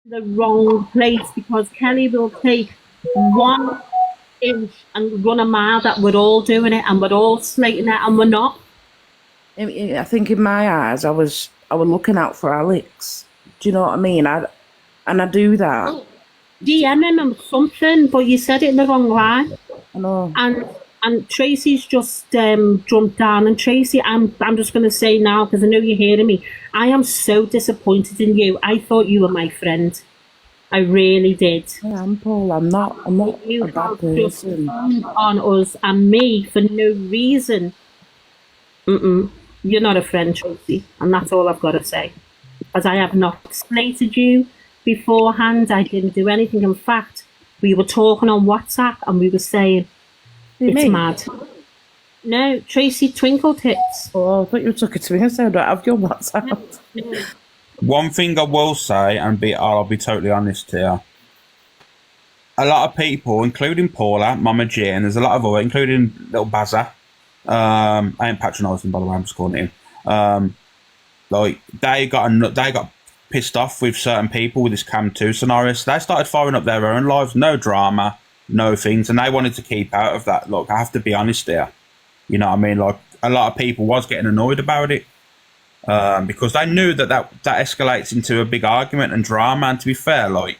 the wrong place because Kelly will take 1 inch and run a mile that we're all doing it and we're all slating it and we're not. I think in my eyes, I was looking out for Alex. Do you know what I mean? I do that. DM him and something, but you said it in the wrong line. I know. And Tracy's just jumped down. And Tracy, I'm just going to say now, because I know you're hearing me, I am so disappointed in you. I thought you were my friend. I really did. I am, Paul. I'm not You a bad have just person. turned on us and me for no reason. You're not a friend, Tracy. And that's all I've got to say. As I have not slated you beforehand. I didn't do anything. In fact, we were talking on WhatsApp and we were saying, it's mad. No, Tracy Twinkle Tits. Oh, I thought you were talking to me. I said, I don't have your WhatsApp. One thing I will say, and I'll be totally honest here. A lot of people, including Paula, Mama G, and there's a lot of other, including little Bazza. I ain't patronising, by the way. I'm just calling him. Like they got pissed off with certain people with this Cam 2 scenario. So they started firing up their own lives, no drama, no things, and they wanted to keep out of that. Look, I have to be honest here. You know what I mean? Like a lot of people was getting annoyed about it. Because they knew that escalates into a big argument and drama, and to be fair, like,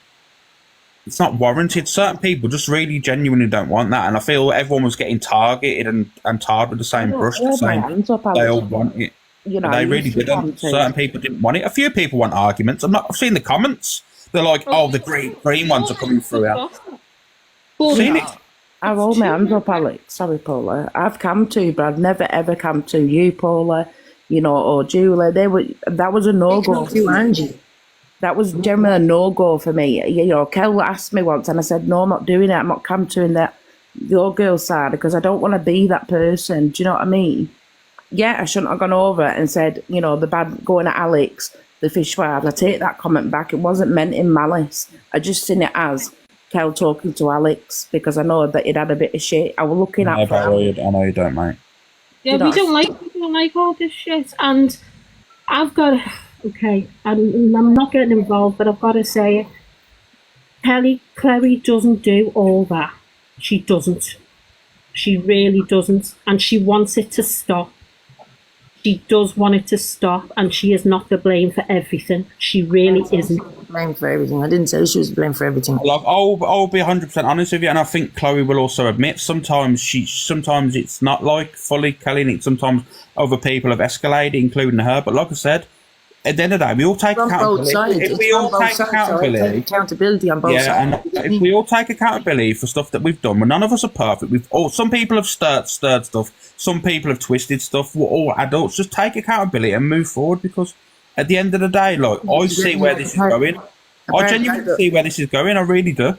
it's not warranted. Certain people just really genuinely don't want that, and I feel everyone was getting targeted and tarred with the same brush. They all want it. You know, they really didn't. Certain people didn't want it. A few people want arguments. I've seen the comments. They're like, oh, the green ones are coming through here. I've seen it. I roll my hands up, Alex. Sorry, Paula. I've come to, but I've never ever come to you, Paula. You know, or Julie, that was a no-go for you, Angie. That was generally a no-go for me. You know, Kel asked me once and I said, no, I'm not doing it. I'm not countering your girl's side because I don't want to be that person. Do you know what I mean? Yeah, I shouldn't have gone over and said, you know, the bad going at Alex, the fish wives. I take that comment back. It wasn't meant in malice. I just seen it as Kel talking to Alex because I know that it had a bit of shit. I was looking at I know you don't, mate. Yeah, we don't like all this shit, and I've got okay. I'm not getting involved, but I've got to say it. Chloe doesn't do all that. She doesn't. She really doesn't, and she wants it to stop. She does want it to stop, and she is not to blame for everything. She really isn't. Blamed for everything. I didn't say she was blamed for everything. Like, I'll be 100% honest with you, and I think Chloe will also admit sometimes it's not like fully Kelly, and sometimes other people have escalated, including her. But like I said, at the end of the day, we all take accountability. If we all take accountability on both sides. And if we all take accountability for stuff that we've done, well, none of us are perfect. Some people have stirred stuff. Some people have twisted stuff. We're all adults. Just take accountability and move forward, because at the end of the day, like, I see where this is going. I genuinely see where this is going. I really do.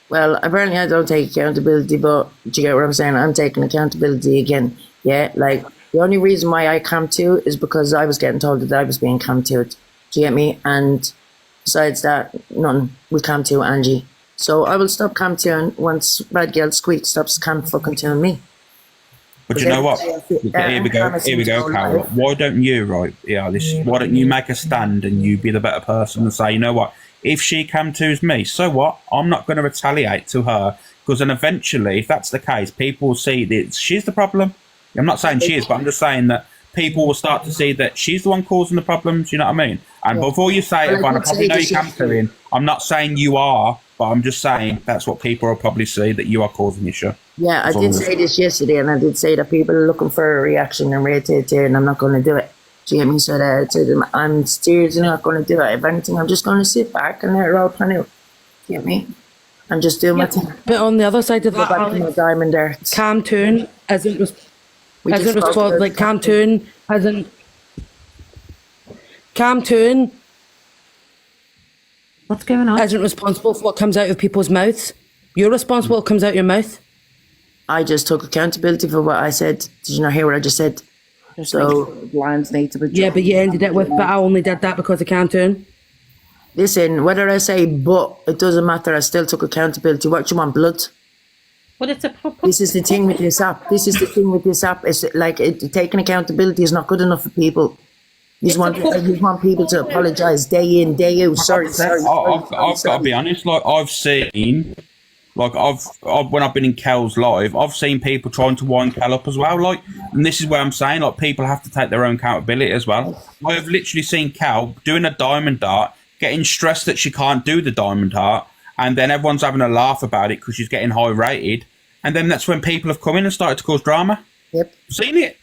Well, apparently I don't take accountability, but do you get what I'm saying? I'm taking accountability again. Yeah, like, the only reason why I come to is because I was getting told that I was being come to. Do you get me? And besides that, none will come to Angie. So I will stop come to once Bad Girl Squeak stops fucking to me. But you know what? Here we go, Carol. Why don't you, right? Yeah, why don't you make a stand and you be the better person and say, you know what? If she come to's me, so what? I'm not going to retaliate to her, because then eventually, if that's the case, people will see that she's the problem. I'm not saying she is, but I'm just saying that people will start to see that she's the one causing the problems. You know what I mean? And before you say, Yvonne, I probably know you come to in. I'm not saying you are, but I'm just saying that's what people will probably see, that you are causing the issue. Yeah, I did say this yesterday, and I did say that people are looking for a reaction and rated here, and I'm not going to do it. Do you get me? So that to them, I'm seriously not going to do it. If anything, I'm just going to sit back and let it all pan out. Do you get me? I'm just doing my thing. But on the other side of that, Alex, diamond darts. Cam 2 isn't responsible. Like Cam 2 hasn't. Cam 2 What's going on? Isn't responsible for what comes out of people's mouths. You're responsible for what comes out your mouth. I just took accountability for what I said. Did you not hear what I just said? So lines need to be. Yeah, but you ended it with, but I only did that because I can't turn. Listen, whether I say but, it doesn't matter. I still took accountability. What do you want, blood? But it's This is the thing with this app. It's like taking accountability is not good enough for people. You just want people to apologise day in, day out. Sorry. I've got to be honest. Like I've seen, like I've when I've been in Kel's live, I've seen people trying to wind Kel up as well. Like, and this is where I'm saying, like, people have to take their own accountability as well. I have literally seen Kel doing a diamond dart, getting stressed that she can't do the diamond dart, and then everyone's having a laugh about it because she's getting high rated, and then that's when people have come in and started to cause drama. Yep. I've seen it.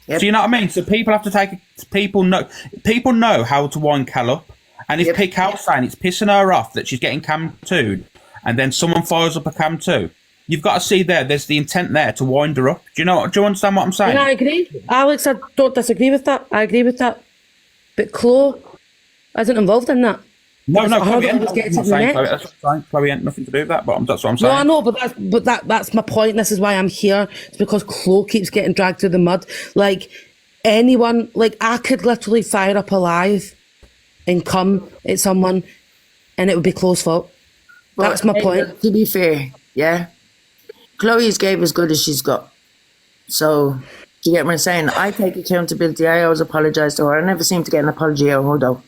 Yep. So you know what I mean? So people have to take people know how to wind Cal up. And if Cal's saying it's pissing her off that she's getting cam 2'd and then someone fires up a cam 2, you've got to see there's the intent there to wind her up. Do you understand what I'm saying? And I agree. Alex, I don't disagree with that. I agree with that. But Chloe isn't involved in that. No, Chloe ain't. That's what I'm saying. Chloe ain't nothing to do with that, but that's what I'm saying. No, I know, but that's my point. This is why I'm here. It's because Chloe keeps getting dragged through the mud. Like, anyone, like, I could literally fire up a live and come at someone and it would be Chloe's fault. Well, that's my point. To be fair, yeah, Chloe's gave as good as she's got. So, do you get what I'm saying? I take accountability. I always apologise to her. I never seem to get an apology out of her, though.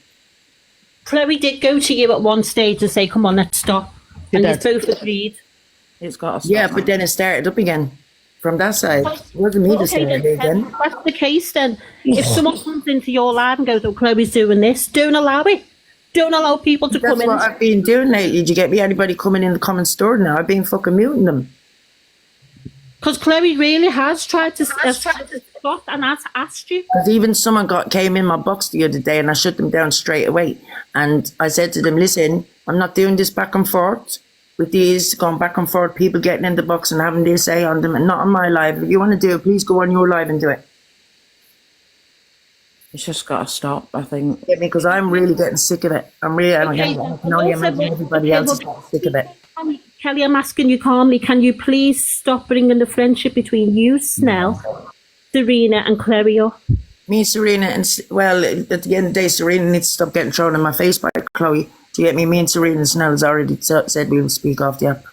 Chloe did go to you at one stage and say, come on, let's stop. And you both agreed. It's got to stop. Yeah, but then it started up again from that side. It wasn't me that started it again. That's the case then. If someone comes into your live and goes, oh, Chloe's doing this, don't allow it. Don't allow people to come in. That's what I've been doing lately. Did you get me? Anybody coming in the comment store now? I've been fucking muting them. Because Chloe really has tried to stop and has asked you. Because even someone came in my box the other day and I shut them down straight away. And I said to them, listen, I'm not doing this back and forth with these going back and forth, people getting in the box and having their say on them, and not on my live. If you want to do it, please go on your live and do it. It's just got to stop, I think. Get me? Because I'm really getting sick of it. I can only imagine everybody else is getting sick of it. Kelly, I'm asking you calmly, can you please stop bringing the friendship between you, Snell, Serena and Chloe up? Me, Serena, well, at the end of the day, Serena needs to stop getting thrown in my face by Chloe. Do you get me? Me and Serena and Snell has already said we will speak off the app.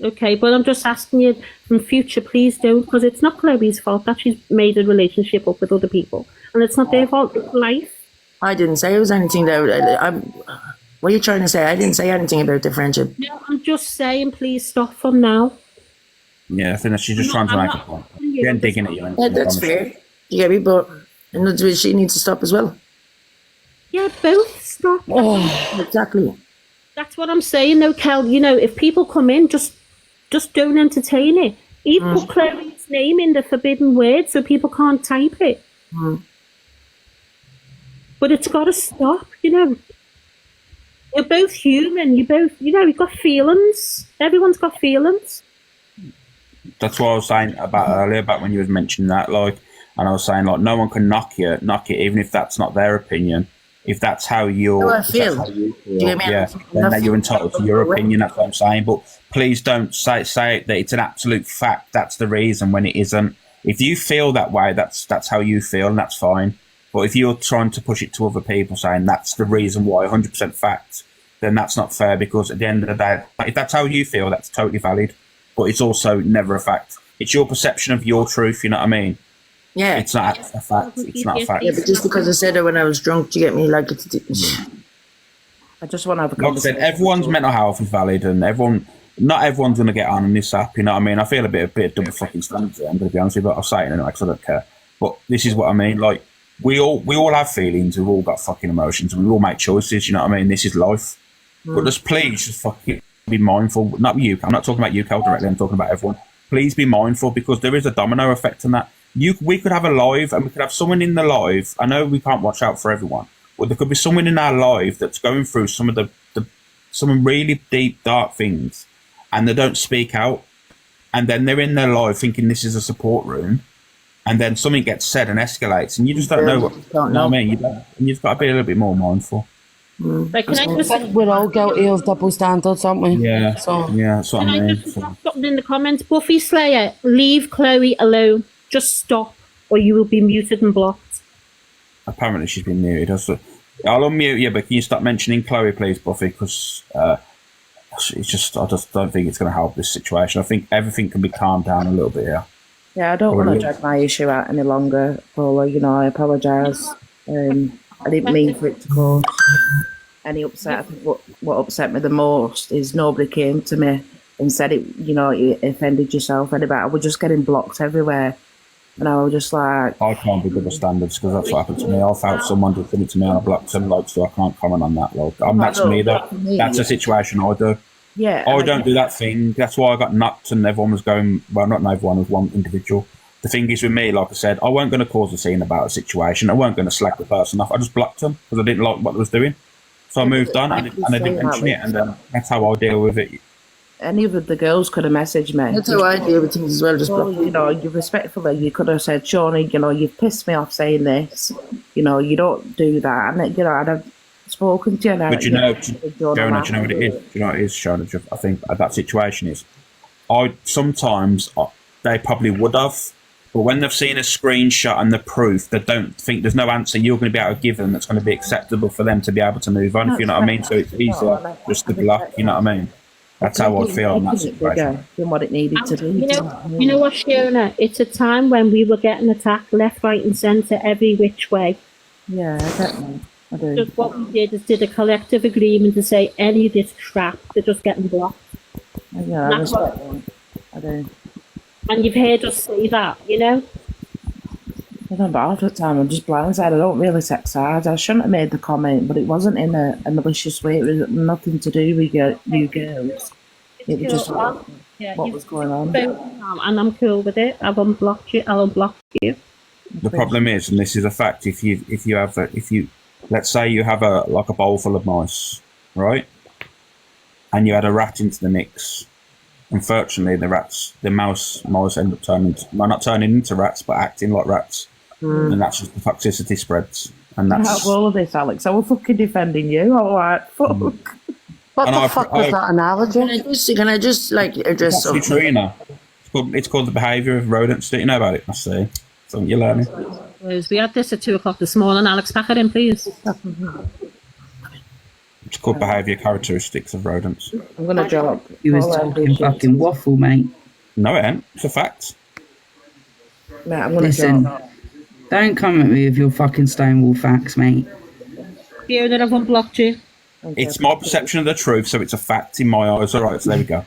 Okay, but I'm just asking you from future, please don't, because it's not Chloe's fault that she's made a relationship up with other people. And it's not their fault, it's life. I didn't say it was anything that... what are you trying to say? I didn't say anything about the friendship. No, I'm just saying, please stop from now. Yeah, I think that she's just trying to make a point. She ain't digging at you. Yeah, that's fair. You get me? But she needs to stop as well. Yeah, both stop. Oh, exactly. That's what I'm saying, though, Kel. You know, if people come in, just don't entertain it. Even put Chloe's name in the forbidden word so people can't type it. But it's got to stop, you know. You're both human. You've got feelings. Everyone's got feelings. That's what I was saying about earlier, about when you was mentioning that, like, and I was saying, like, no one can knock it, even if that's not their opinion. If that's how you feel, yeah, then you're entitled to your opinion. That's what I'm saying. But please don't say that it's an absolute fact. That's the reason when it isn't. If you feel that way, that's how you feel, and that's fine. But if you're trying to push it to other people, saying that's the reason why, 100% fact, then that's not fair. Because at the end of the day, if that's how you feel, that's totally valid. But it's also never a fact. It's your perception of your truth. You know what I mean? Yeah, it's not a fact. It's not a fact. Yeah, but just because I said it when I was drunk, do you get me? Like, I just want to have a like I said, everyone's mental health is valid, and not everyone's going to get on this app. You know what I mean? I feel a bit double fucking standards there. I'm going to be honest with you, but I'll say it anyway because I don't care. But this is what I mean. Like, we all have feelings. We've all got fucking emotions. We all make choices. You know what I mean? This is life. But just please, just fucking be mindful. Not you. I'm not talking about you, Cal, directly. I'm talking about everyone. Please be mindful, because there is a domino effect in that. We could have a live, and we could have someone in the live. I know we can't watch out for everyone, but there could be someone in our live that's going through some of some really deep, dark things, and they don't speak out, and then they're in their live thinking this is a support room, and then something gets said and escalates, and you just don't know what. You know what I mean? You've got to be a little bit more mindful. Like, we're all guilty of double standards, aren't we? Yeah. So yeah, that's what I mean. Just something in the comments? Buffy Slayer, leave Chloe alone. Just stop, or you will be muted and blocked. Apparently she's been muted. I'll unmute you, but can you stop mentioning Chloe, please, Buffy? Because I just don't think it's going to help this situation. I think everything can be calmed down a little bit here. Yeah, I don't want to drag my issue out any longer, Paula. You know, I apologise. I didn't mean for it to cause any upset. I think what upset me the most is nobody came to me and said it, you know, it offended yourself. Anybody, I was just getting blocked everywhere. And I was just like... I can't be double standards because that's what happened to me. I felt someone did something to me and I blocked them, like, so I can't comment on that. Like, that's me, though. That's a situation I do. Yeah. I don't do that thing. That's why I got nuts and everyone was going... Well, not everyone, was one individual. The thing is with me, like I said, I weren't going to cause a scene about a situation. I weren't going to slag the person off. I just blocked them because I didn't like what they was doing. So I moved on and I didn't mention it. And that's how I deal with it. Any of the girls could have messaged me. That's how I deal with things as well. Just you know, you respectfully, you could have said, Shawnee, you know, you've pissed me off saying this. You know, you don't do that. And, you know, I'd have spoken to you. But do you know what it is? Do you know what it is, Shawnee? I think that situation is, sometimes they probably would have, but when they've seen a screenshot and the proof, they don't think there's no answer you're going to be able to give them that's going to be acceptable for them to be able to move on, if you know what I mean? So it's easier just to block, you know what I mean? That's how I feel in that situation. Than what it needed to be. You know what, Shona? It's a time when we were getting attacked left, right, and centre every which way. Yeah, I don't know. I do. Just what we did is did a collective agreement to say any of this crap, they're just getting blocked. Yeah, I respect that. I do. And you've heard us say that, you know? I don't know, but half the time I'm just blindsided. I don't really take sides. I shouldn't have made the comment, but it wasn't in a malicious way. It was nothing to do with you girls. It was just what was going on. And I'm cool with it. I've unblocked you. I'll unblock you. The problem is, and this is a fact, if you let's say you have a bowl full of mice, right? And you add a rat into the mix. Unfortunately, the mice end up not turning into rats, but acting like rats. And that's just the toxicity spreads. And that's out of all of this, Alex. I was fucking defending you. All right, fuck. What the fuck was that analogy? Can I just like address something? True, you know. It's called the behaviour of rodents. Do you know about it? I see. Something you're learning. We had this at 2:00 this morning. Alex, pack it in, please. It's called behaviour characteristics of rodents. I'm gonna drop. You was talking fucking waffle, mate. No, it ain't. It's a fact. Mate, I'm gonna Listen, drop. don't come at me with your fucking Stonewall facts, mate. Fiona, I've unblocked you. It's my perception of the truth, so it's a fact in my eyes. All right, so there we go.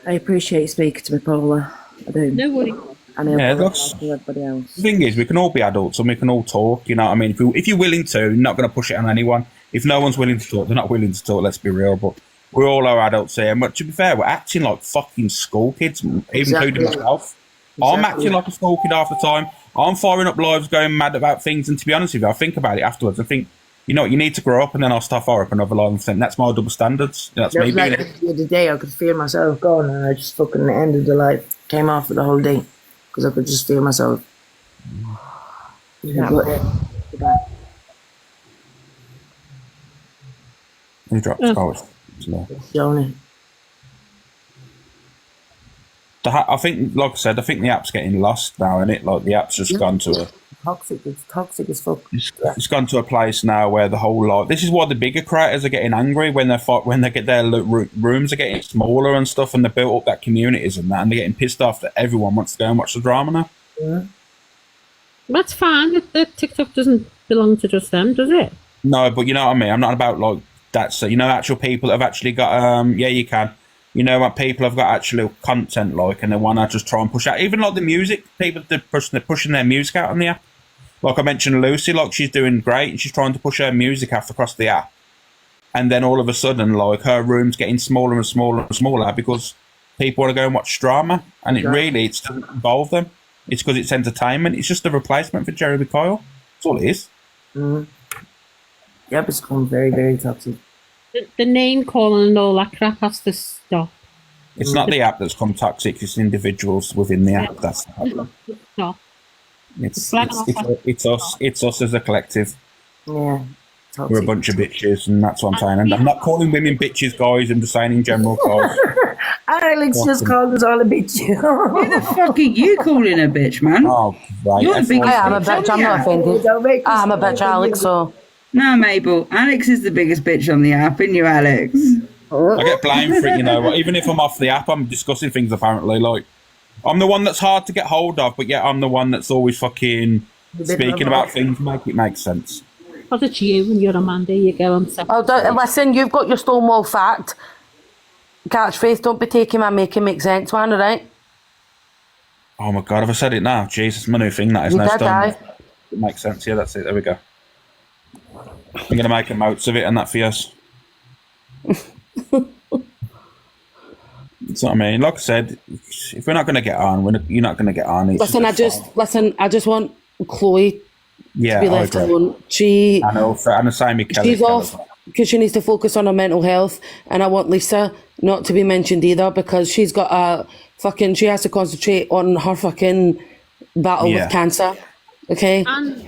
I appreciate you speaking to me, Paula. I do. No worries. And everybody else. The thing is, we can all be adults and we can all talk. You know what I mean? If you're willing to, you're not going to push it on anyone. If no one's willing to talk, they're not willing to talk. Let's be real. But we all are adults here. But to be fair, we're acting like fucking school kids, even including myself. I'm acting like a school kid half the time. I'm firing up lives, going mad about things. And to be honest with you, I think about it afterwards. I think, you know what, you need to grow up, and then I'll start fire up another live and think that's my double standards. That's me being it. The other day, I could feel myself going, and I just fucking ended the life. Came off for the whole day because I could just feel myself. He dropped Johnny. I think, like I said, I think the app's getting lost now, isn't it? Like the app's just gone to a It's toxic as fuck. It's gone to a place now where the whole lot. This is why the bigger creators are getting angry when they get their rooms are getting smaller and stuff, and they built up that communities and that, and they're getting pissed off that everyone wants to go and watch the drama now. Yeah. That's fine. The TikTok doesn't belong to just them, does it? No, but you know what I mean. I'm not about like that. So you know, actual people that have actually got. Yeah, you can. You know what, people have got actual content like, and they want to just try and push out. Even like the music, people they're pushing their music out on the app. Like I mentioned, Lucy, like she's doing great, and she's trying to push her music out across the app. And then all of a sudden, like her room's getting smaller and smaller and smaller because people want to go and watch drama, and it doesn't involve them. It's because it's entertainment. It's just a replacement for Jeremy Kyle. That's all it is. Mm-hmm. Yep, it's become very, very toxic. The name calling and all that crap has to stop. It's not the app that's come toxic. It's individuals within the app that's stop. It's us. It's us as a collective. Yeah. Toxic. We're a bunch of bitches, and that's what I'm saying. And I'm not calling women bitches, guys. I'm just saying in general, guys. Alex just called us all a bitch. Who the fuck are you calling a bitch, man? Oh, right. You're the biggest I am a bitch. I'm not offended. I'm a bitch, Alex. So. No, Mabel. Alex is the biggest bitch on the app, isn't you, Alex? I get blamed for it, you know. Even if I'm off the app, I'm discussing things apparently. Like, I'm the one that's hard to get hold of, but yeah, I'm the one that's always fucking speaking about things. Make it make sense. Because it's you and you're Amanda, you go, I'm sick. Oh, listen, you've got your Stonewall fact. Catchphrase, don't be taking my make it make sense one, alright? Oh my god, have I said it now? Jesus, my new thing that is You now did, aye. It makes sense, yeah, that's it, there we go. I'm going to make a notes of it and that for us. That's what I mean. Like I said, if we're not going to get on, you're not going to get on. Listen, I just want Chloe to be left alone. I know, and the same with Kelly. She's off because she needs to focus on her mental health, and I want Lisa not to be mentioned either because she's got she has to concentrate on her fucking battle with cancer. Okay. And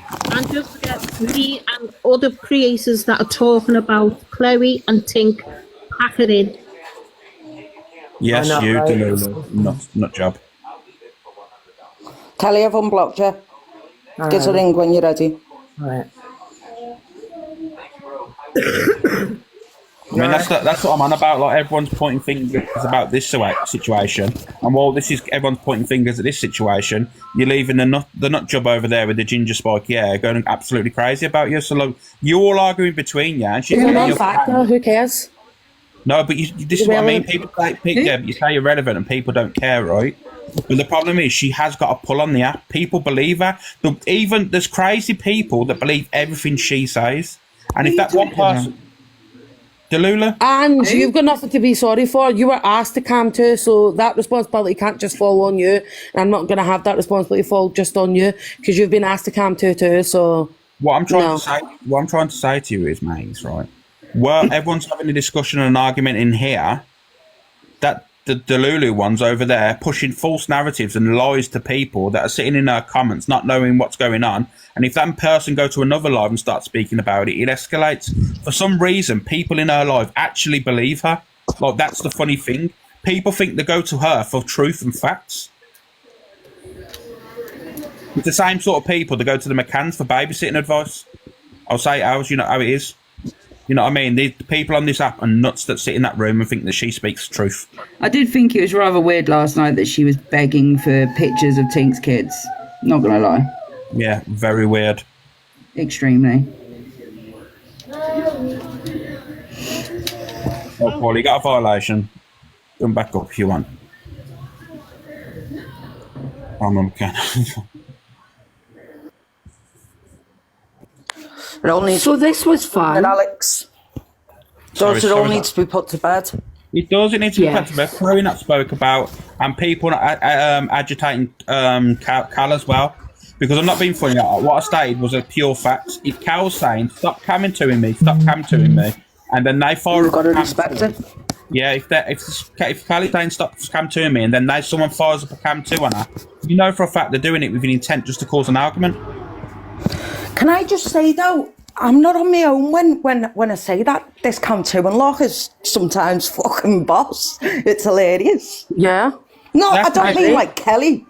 just forget me and other creators that are talking about Chloe and Tink, pack it in. Yes, I know, you, right? Delulu, not Job. Kelly, I've unblocked you. Give us a ring when you're ready. Right. I mean, that's what I'm on about. Like, everyone's pointing fingers about this situation, and while everyone's pointing fingers at this situation, you're leaving the nut job over there with the ginger spike, going absolutely crazy about you. So, like, you all arguing between you, and she's It's a non-factor. Who cares? No, but this is what I mean. People say, you say you're relevant, and people don't care, right? But the problem is, she has got a pull on the app. People believe her. Even there's crazy people that believe everything she says, and if that one person. Delula? And you've got nothing to be sorry for. You were asked to cam too, so that responsibility can't just fall on you. And I'm not going to have that responsibility fall just on you because you've been asked to cam too. So what I'm trying to say to you is, mate, right? Well, everyone's having a discussion and an argument in here. That the Delulu one's over there pushing false narratives and lies to people that are sitting in her comments, not knowing what's going on. And if that person go to another live and start speaking about it, it escalates. For some reason, people in her live actually believe her. Like, that's the funny thing. People think they go to her for truth and facts. It's the same sort of people that go to the McCanns for babysitting advice. I'll say ours, you know how it is. You know what I mean? The people on this app are nuts that sit in that room and think that she speaks truth. I did think it was rather weird last night that she was begging for pictures of Tink's kids. Not gonna lie. Yeah, very weird. Extremely. Oh, Paul, you got a violation. Come back up if you want. I'm on McCann. It all needs So this was fun. and Alex. Does it all needs to be put to bed? It does. It needs to be Yeah. put to bed. Chloe not spoke about, and people not, agitating Cal as well. Because I'm not being funny. What I stated was a pure fact. If Cal's saying, "Stop camming to me, stop camming to me," and then they fire You've up got a to cam respect to it. her. Yeah, if Cal is saying stop cam to me, and then someone fires up a cam to on her, you know for a fact they're doing it with an intent just to cause an argument. Can I just say though, I'm not on my own when I say that. This Cam 2 and Lock is sometimes fucking boss. It's hilarious. Yeah. No, I That's don't crazy. mean like Kelly.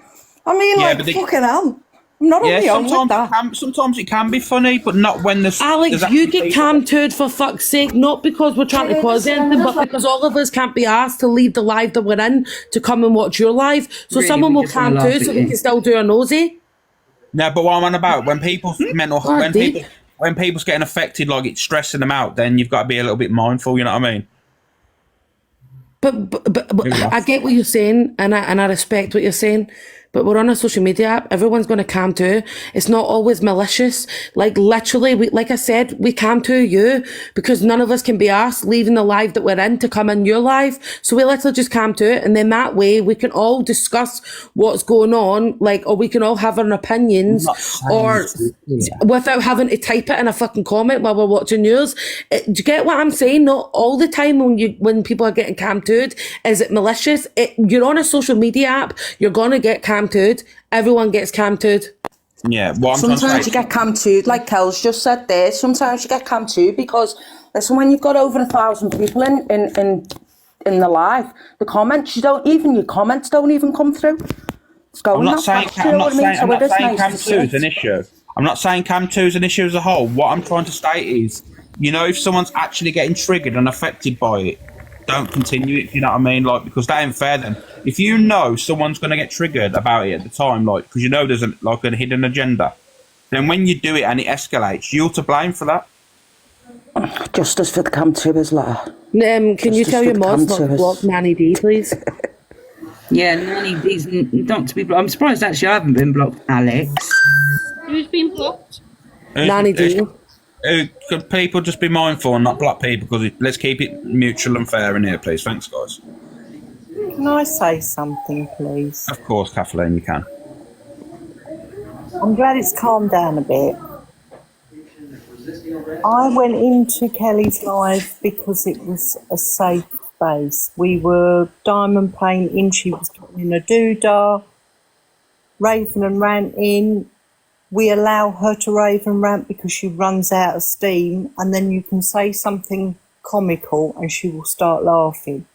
I mean Yeah, like but fucking hell. I'm not on Yeah, my own with that. sometimes it can be funny, but not when there's Alex, there's you actually get people- cam-tooed for fuck's sake, not because we're trying to cause anything, but because all of us can't be asked to leave the live that we're in to come and watch your live. So Really, someone we will just wanna cam-too laugh so at we you. can still do a nosy. No, but what I'm on about, when people's mental, deep. when people's getting affected, like it's stressing them out, then you've got to be a little bit mindful. You know what I mean? But I get what you're saying, and I respect what you're saying. But we're on a social media app. Everyone's going to cam too. It's not always malicious. Like literally, like I said, we cam to you because none of us can be asked leaving the live that we're in to come in your live. So we literally just cam to it, and then that way we can all discuss what's going on, like, or we can all have our opinions, or without having to type it in a fucking comment while we're watching yours. Do you get what I'm saying? Not all the time when people are getting cam to'd is it malicious. You're on a social media app. You're gonna get cam to'd. Everyone gets cam to'd. Yeah. What I'm trying to Sometimes say, you get Cam 2, like Kel's just said there, sometimes you get Cam 2 because, listen, when you've got over 1,000 people in the live, the comments, your comments don't even come through. It's going I'm not that saying fast, you know what I mean? I'm So it not is saying nice Cam to 2 see is an it. issue. I'm not saying Cam 2 is an issue as a whole. What I'm trying to state is, you know, if someone's actually getting triggered and affected by it, don't continue it. You know what I mean? Like, because that ain't fair. Then If you know someone's going to get triggered about it at the time, like, because you know there's a hidden agenda, then when you do it and it escalates, you're to blame for that. Justice for the cam-tubers, like. Can you tell your mods not to block Nanny D, please? Yeah, Nanny D's not to be blocked. I'm surprised actually I haven't been blocked, Alex. Who's been blocked? Nanny D. Could people just be mindful and not block people? Because let's keep it mutual and fair in here, please. Thanks, guys. Can I say something, please? Of course, Kathleen, you can. I'm glad it's calmed down a bit. I went into Kelly's live because it was a safe space. We were diamond painting, she was in a doodah, raving and ranting. We allow her to rave and rant because she runs out of steam, and then you can say something comical and she will start laughing.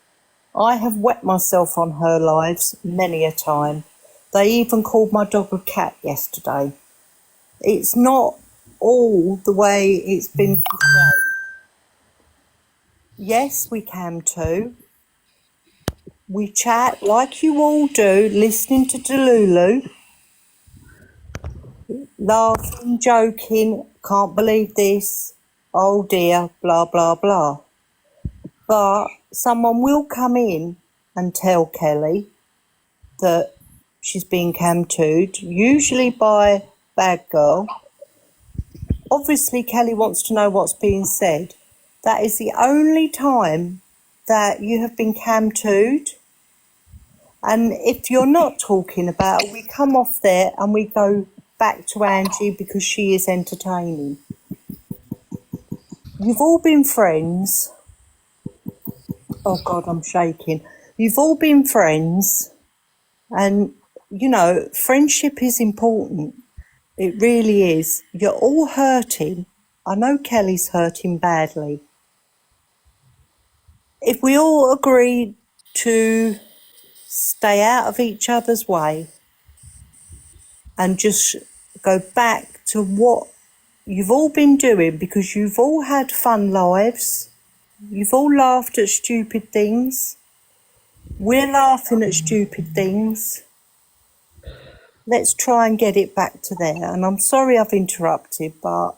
I have wet myself on her lives many a time. They even called my dog a cat yesterday. It's not all the way it's been portrayed. Yes, we can too. We chat like you all do, listening to Delulu, laughing, joking, can't believe this, oh dear, blah, blah, blah. But someone will come in and tell Kelly that she's being cam-tooed, usually by bad girl. Obviously, Kelly wants to know what's being said. That is the only time that you have been cam-tooed. And if you're not talking about it, we come off there and we go back to Angie because she is entertaining. You've all been friends. Oh, God, I'm shaking. You've all been friends. And, you know, friendship is important. It really is. You're all hurting. I know Kelly's hurting badly. If we all agree to stay out of each other's way and just go back to what you've all been doing, because you've all had fun lives, you've all laughed at stupid things, we're laughing at stupid things. Let's try and get it back to there. And I'm sorry I've interrupted, but...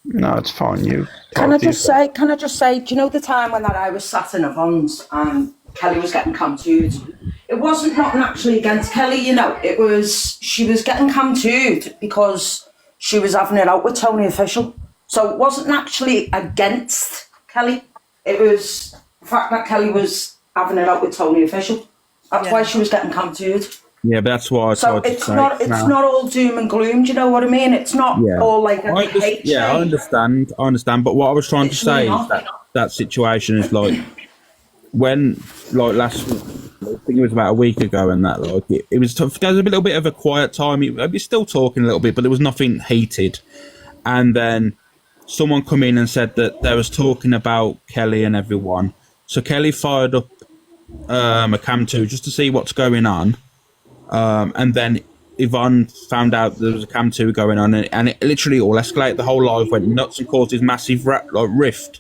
No, it's fine. Can I just say, do you know the time when that I was sat in Yvonne's and Kelly was getting cam-tooed? It wasn't nothing actually against Kelly, you know. It was, she was getting cam-tooed because she was having it out with Tony Official. So it wasn't actually against Kelly. It was the fact that Kelly was having it out with Tony Official. That's why she was getting cam-tooed. Yeah, but that's why I tried to say. It's not all doom and gloom. Do you know what I mean? It's not all like a hate. Yeah, I understand. But what I was trying to say is that situation is like when, like last, I think it was about a week ago, and that like it was tough. There was a little bit of a quiet time. We're still talking a little bit, but there was nothing heated. And then someone come in and said that they was talking about Kelly and everyone. So Kelly fired up a cam-2 just to see what's going on. And then Yvonne found out there was a cam-2 going on, and it literally all escalated. The whole live went nuts and caused this massive rift.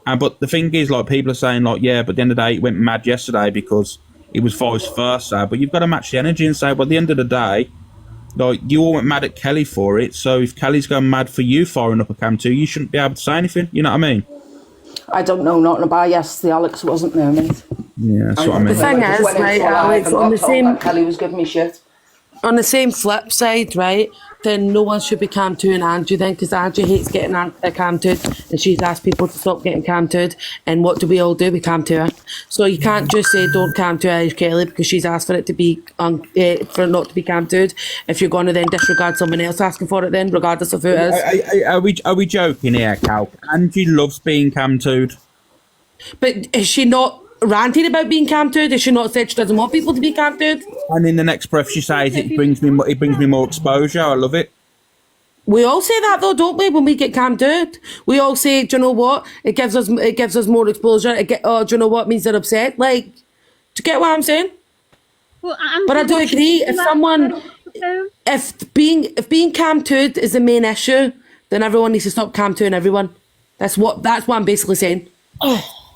But the thing is, like, people are saying, like, yeah, but at the end of the day, it went mad yesterday because it was vice versa. But you've got to match the energy and say, well, at the end of the day, like, you all went mad at Kelly for it. So if Kelly's going mad for you firing up a cam-2, you shouldn't be able to say anything. You know what I mean? I don't know nothing about yesterday. Alex wasn't there, mate. Yeah, that's what I mean. The thing is, right, Alex, on the same... Kelly was giving me shit. On the same flip side, right, then no one should be cam-tooing Angie then, because Angie hates getting cam-tooed, and she's asked people to stop getting cam-tooed, and what do? We cam-too her. So you can't just say don't cam-too Irish Kelly because she's asked for it to be, for it not to be cam-tooed, if you're going to then disregard someone else asking for it then, regardless of who it is. Are we joking here, Cal? Angie loves being cam-tooed. But is she not ranting about being cam-tooed? Has she not said she doesn't want people to be cam-tooed? And in the next breath, she says it brings me more exposure. I love it. We all say that though, don't we? When we get cam-tooed, we all say, "Do you know what? It gives us more exposure." Do you know what? It means they're upset. Like, do you get what I'm saying? Well, but I do agree. If being cam-tooed is the main issue, then everyone needs to stop cam-tooing everyone. That's what I'm basically saying.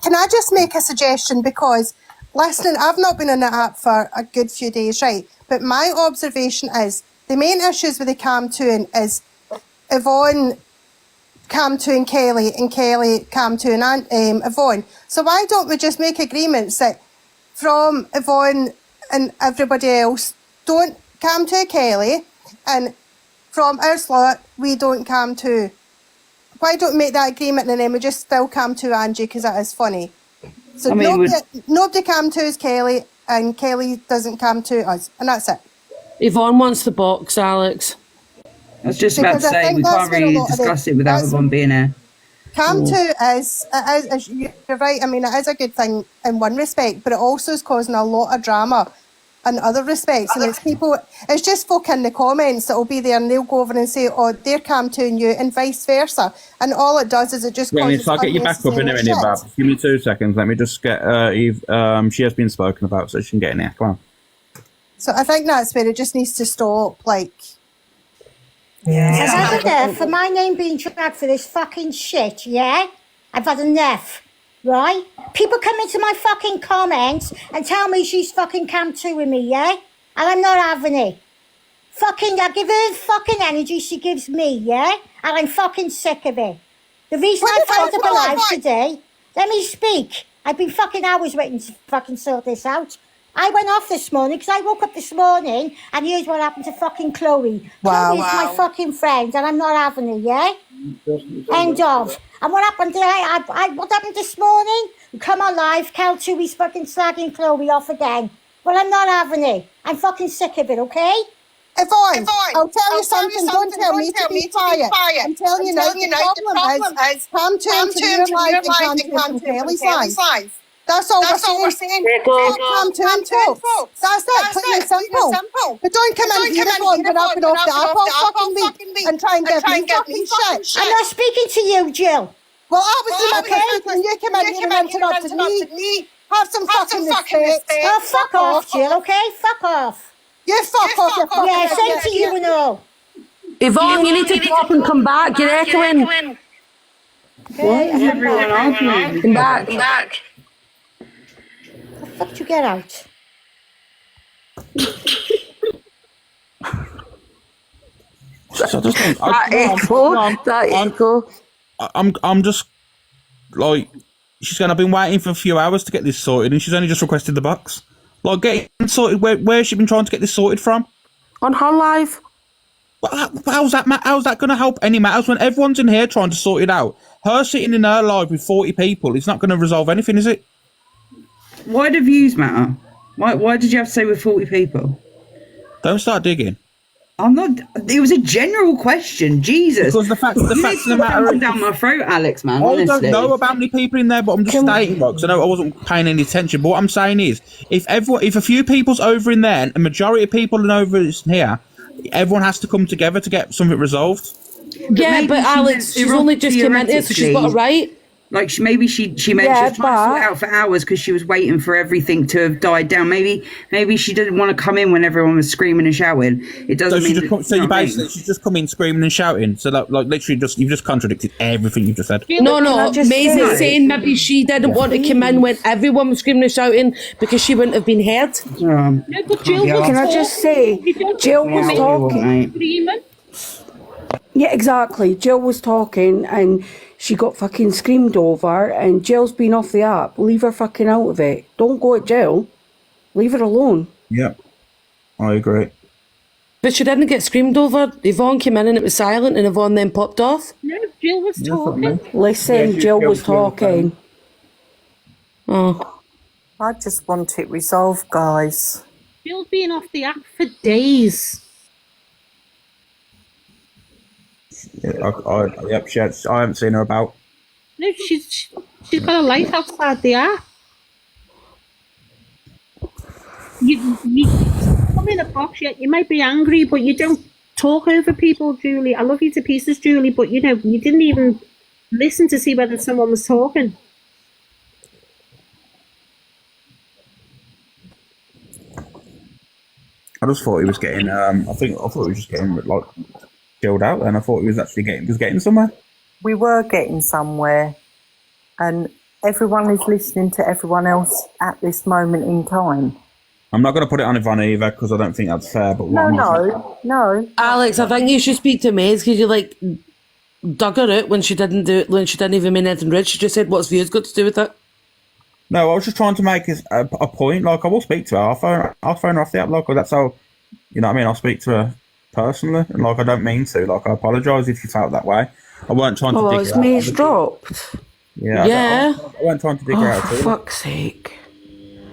Can I just make a suggestion? Because Listen, I've not been on the app for a good few days, right? But my observation is the main issues with the Cam Toon is Yvonne Cam Toon Kelly and Kelly Cam Toon and Yvonne. So why don't we just make agreements that from Yvonne and everybody else don't Cam to Kelly, and from our slot we don't Cam to. Why don't we make that agreement and then we just still Cam to Angie because that is funny. So I mean, nobody Cam to Kelly and Kelly doesn't Cam to us, and that's it. Yvonne wants the box, Alex. I was just about to Because I say, think we that's can't where a really lot of the- discuss it without that's- everyone being here. Cam to is you're right. I mean, it is a good thing in one respect, but it also is causing a lot of drama in other respects. And it's people, it's just folk in the comments that will be there and they'll go over and say, "Oh, they're Cam to you," and vice versa. And all it does is it just causes. So I'll get you back up in a minute, Bob. Give me 2 seconds. Let me just get Eve. She has been spoken about, so she can get in here. Come on. So I think that's where it just needs to stop. Like, I've had enough for my name being dragged for this fucking shit, yeah? I've had enough, right? People come into my fucking comments and tell me she's fucking Cam 2 with me, yeah? And I'm not having it. Fucking, I give her the fucking energy she gives me, yeah? And I'm fucking sick of it. The reason I found up alive today, let me speak. I've been fucking hours waiting to fucking sort this out. I went off this morning because I woke up this morning and here's what happened to fucking Chloe. Wow. Chloe's my fucking friend and I'm not having it, yeah? End of. And what happened today? What happened this morning? You come on live, Cal Tui's fucking slagging Chloe off again. Well, I'm not having it. I'm fucking sick of it, okay? Yvonne, I'll tell you something. Don't tell me to be quiet. I'm telling you now, the problem is Cam to your life and Cam to Kelly's life. That's all we're saying. Cam to and folks. That's it, plain and simple. But don't come in here and run up and off the app all fucking week and try and give me fucking shit. I'm not speaking to you, Jill. Well, I was the when you came in here and interrupted me. Have some fucking respect. Oh, fuck off, Jill, okay? Fuck off. You fuck off, you fucking Yeah, same to you and all. Yvonne, you need to drop and come back. You're echoing. Okay, What is everyone arguing? Come back. the fuck did you get out? So just, That echo. I'm just like, she's going. I've been waiting for a few hours to get this sorted, and she's only just requested the box. Like, get it sorted. Where has she been trying to get this sorted from? On her live. How's that going to help any matters when everyone's in here trying to sort it out? Her sitting in her live with 40 people, it's not going to resolve anything, is it? Why do views matter? Why did you have to say with 40 people? Don't start digging. I'm not. It was a general question. Jesus. Because the fact of the matter is, down my throat, Alex, man. I Honestly. don't know about how many people in there, but I'm just stating, because I know I wasn't paying any attention. But what I'm saying is, if a few people's over in there and a majority of people are over in here, everyone has to come together to get something resolved. Yeah, but Alex, she's only just come in here, so she's got it right. Like maybe she was trying to sort it out for hours because she was waiting for everything to have died down. Maybe she didn't want to come in when everyone was screaming and shouting. It doesn't mean she's just come in screaming and shouting. So that, like, literally you've just contradicted everything you've just said. No, Maisie's saying maybe she didn't want to come in when everyone was screaming and shouting because she wouldn't have been heard. No, but Jill was Can I just say, Jill was talking. Yeah, exactly. Jill was talking and she got fucking screamed over, and Jill's been off the app. Leave her fucking out of it. Don't go at Jill. Leave her alone. Yeah, I agree. But she didn't get screamed over. Yvonne came in and it was silent, and Yvonne then popped off. No, Jill was talking. Listen, Jill was talking. Oh. I just want it resolved, guys. Jill's been off the app for days. Yeah, I haven't seen her about. No, she's got a life outside the app. You come in a box, yet you might be angry, but you don't talk over people, Julie. I love you to pieces, Julie, but you didn't even listen to see whether someone was talking. I just thought he was getting. I thought he was just getting like chilled out, and I thought he was actually getting somewhere. We were getting somewhere, and everyone is listening to everyone else at this moment in time. I'm not going to put it on Yvonne either because I don't think that's fair. But No. Alex, I think you should speak to Maze because you like dug her out when she didn't do it, when she didn't even mean anything rude. She just said, "What's views got to do with it?" No, I was just trying to make a point. Like, I will speak to her. I'll phone her off the app. Like, that's how, you know what I mean? I'll speak to her personally. And, like, I don't mean to. Like, I apologise if you felt that way. I weren't trying to dig it's her out. Maze dropped. Yeah. I weren't trying to dig her out. For fuck's sake.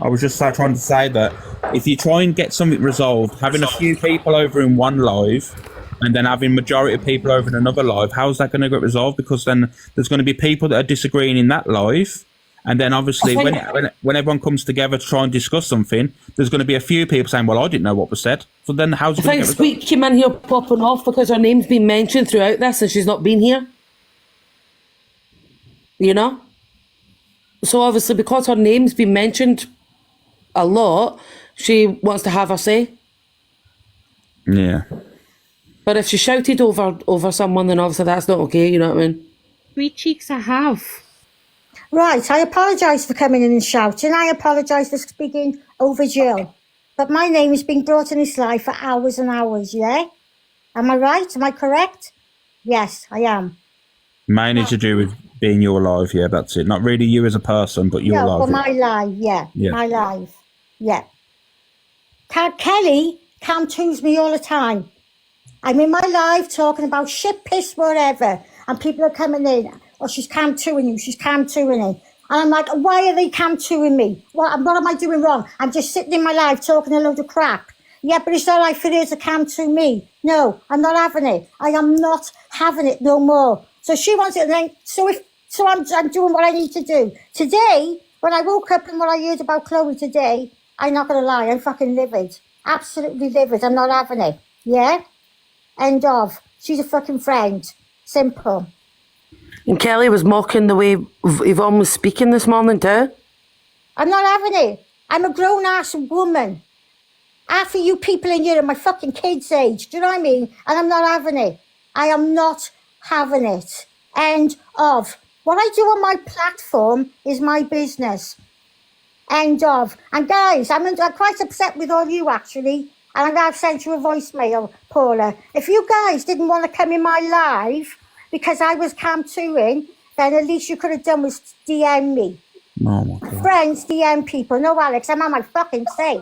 I was just trying to say that if you try and get something resolved, having a few people over in one live and then having majority of people over in another live, how's that going to get resolved? Because then there's going to be people that are disagreeing in that live. And then obviously when everyone comes together to try and discuss something, there's going to be a few people saying, well, I didn't know what was said. So then how's it going to get resolved? I think Squeak came in here popping off because her name's been mentioned throughout this and she's not been here. You know? So obviously because her name's been mentioned a lot, she wants to have her say. Yeah. But if she shouted over someone, then obviously that's not okay, you know what I mean? Sweet cheeks I have. Right, I apologise for coming in and shouting. I apologise for speaking over Jill. But my name has been brought in this life for hours and hours, yeah? Am I right? Am I correct? Yes, I am. Mainly to do with being your life, yeah, that's it. Not really you as a person, but your life. No, but my life, yeah. My life, yeah. Kelly cam-toos me all the time. I'm in my life talking about shit, piss, whatever, and people are coming in. Oh, she's cam-tooing you, she's cam-tooing you. And I'm like, why are they cam-tooing me? What am I doing wrong? I'm just sitting in my life talking a load of crap. Yeah, but it's all right for her to cam-to me. No, I'm not having it. I am not having it no more. So she wants it, and then, so I'm doing what I need to do. Today, when I woke up and what I heard about Chloe today, I'm not going to lie, I'm fucking livid. Absolutely livid. I'm not having it. Yeah? End of. She's a fucking friend. Simple. And Kelly was mocking the way Yvonne was speaking this morning too. I'm not having it. I'm a grown-ass woman. Half of you people in here are my fucking kids' age. Do you know what I mean? And I'm not having it. I am not having it. End of. What I do on my platform is my business. End of. And guys, I'm quite upset with all you actually. And I'm going to send you a voicemail, Paula. If you guys didn't want to come in my live because I was cam-tooing, then at least you could have done was DM me. Oh my God. Friends, DM people. No, Alex, I'm on my fucking say.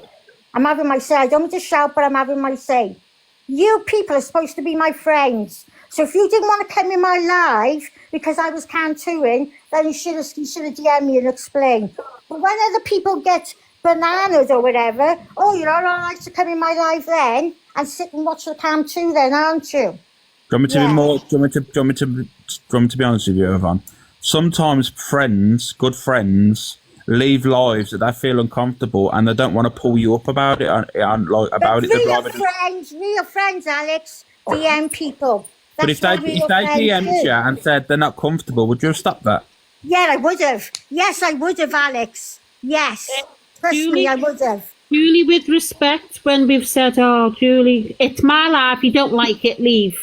I'm having my say. I don't want to shout, but I'm having my say. You people are supposed to be my friends. So if you didn't want to come in my live because I was cam-tooing, then you should have DM'd me and explained. But when other people get bananas or whatever, oh, you're all right to come in my live then and sit and watch the cam-too then, aren't you? Do you want me to be more? Do you want me to be honest with you, Evan? Sometimes friends, good friends, leave lives that they feel uncomfortable and they don't want to pull you up about it. Real friends, Alex. DM people. But if they DM'd you and said they're not comfortable, would you have stopped that? Yeah, I would have. Yes, I would have, Alex. Yes. Trust me, I would have. Julie, with respect, when we've said, oh, Julie, it's my life, you don't like it, leave.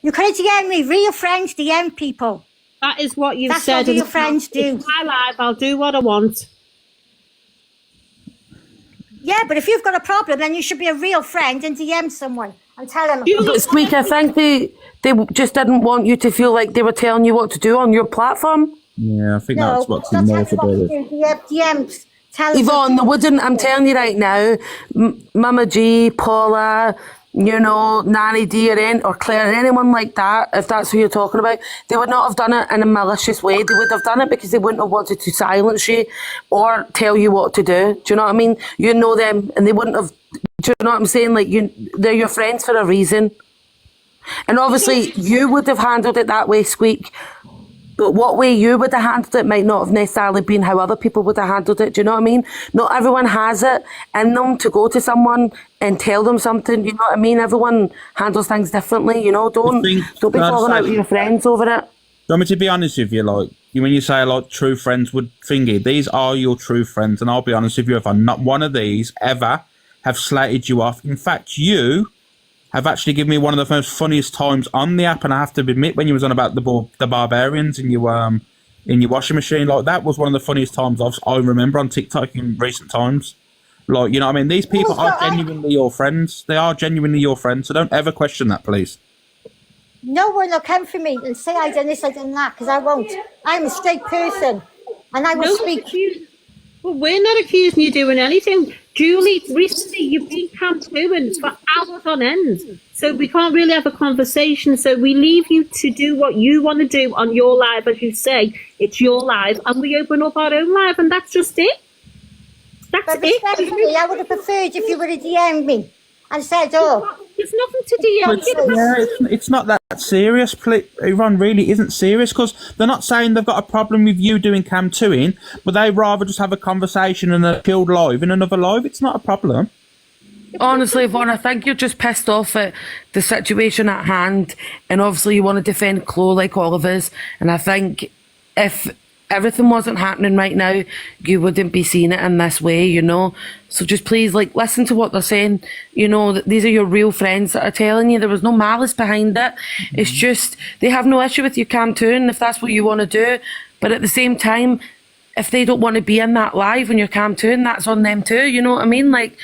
You could have DM'd me. Real friends DM people. That is what you've That's said. What real friends do. It's my life, I'll do what I want. Yeah, but if you've got a problem, then you should be a real friend and DM someone and tell them. But Squeak, I think they just didn't want you to feel like they were telling you what to do on your platform. Yeah, I think that's what's more to do. DMs. Yvonne, they wouldn't. I'm telling you right now, Mama G, Paula, you know, Nanny D or Claire, anyone like that, if that's who you're talking about, they would not have done it in a malicious way. They would have done it because they wouldn't have wanted to silence you or tell you what to do. Do you know what I mean? You know them and they wouldn't have, do you know what I'm saying? Like, they're your friends for a reason. And obviously, you would have handled it that way, Squeak. But what way you would have handled it might not have necessarily been how other people would have handled it. Do you know what I mean? Not everyone has it in them to go to someone and tell them something. You know what I mean? Everyone handles things differently. You know, don't be falling out with your friends over it. Do you want me to be honest with you? Like, when you say like true friends would thingy, these are your true friends, and I'll be honest with you, if I'm not one of these ever have slated you off. In fact, you have actually given me one of the most funniest times on the app. And I have to admit, when you was on about the barbarians in your washing machine, like that was one of the funniest times I remember on TikTok in recent times. Like, you know what I mean? These people are genuinely your friends. They are genuinely your friends. So don't ever question that, please. No one will come for me and say I done this, I done that, because I won't. I'm a straight person, and I will speak. Well, we're not accusing you of doing anything. Julie, recently you've been campaigning for hours on end, so we can't really have a conversation. So we leave you to do what you want to do on your live, as you say, it's your live, and we open up our own live, and that's just it. That's But it. respectfully, I would have preferred if you would have DM'd me and said, "Oh, there's nothing to DM." Yeah, it's not that serious. Iran really isn't serious, because they're not saying they've got a problem with you doing cam 2-ing, but they rather just have a conversation and a chilled live in another live. It's not a problem. Honestly, Yvonne, I think you're just pissed off at the situation at hand, and obviously you want to defend Chloe like all of us, and I think if everything wasn't happening right now, you wouldn't be seeing it in this way, you know? So just please, like, listen to what they're saying. You know, that these are your real friends that are telling you. There was no malice behind it. It's just, they have no issue with you cam 2ing if that's what you want to do. But at the same time, if they don't want to be in that live when you're cam 2ing, that's on them too, you know what I mean? Like,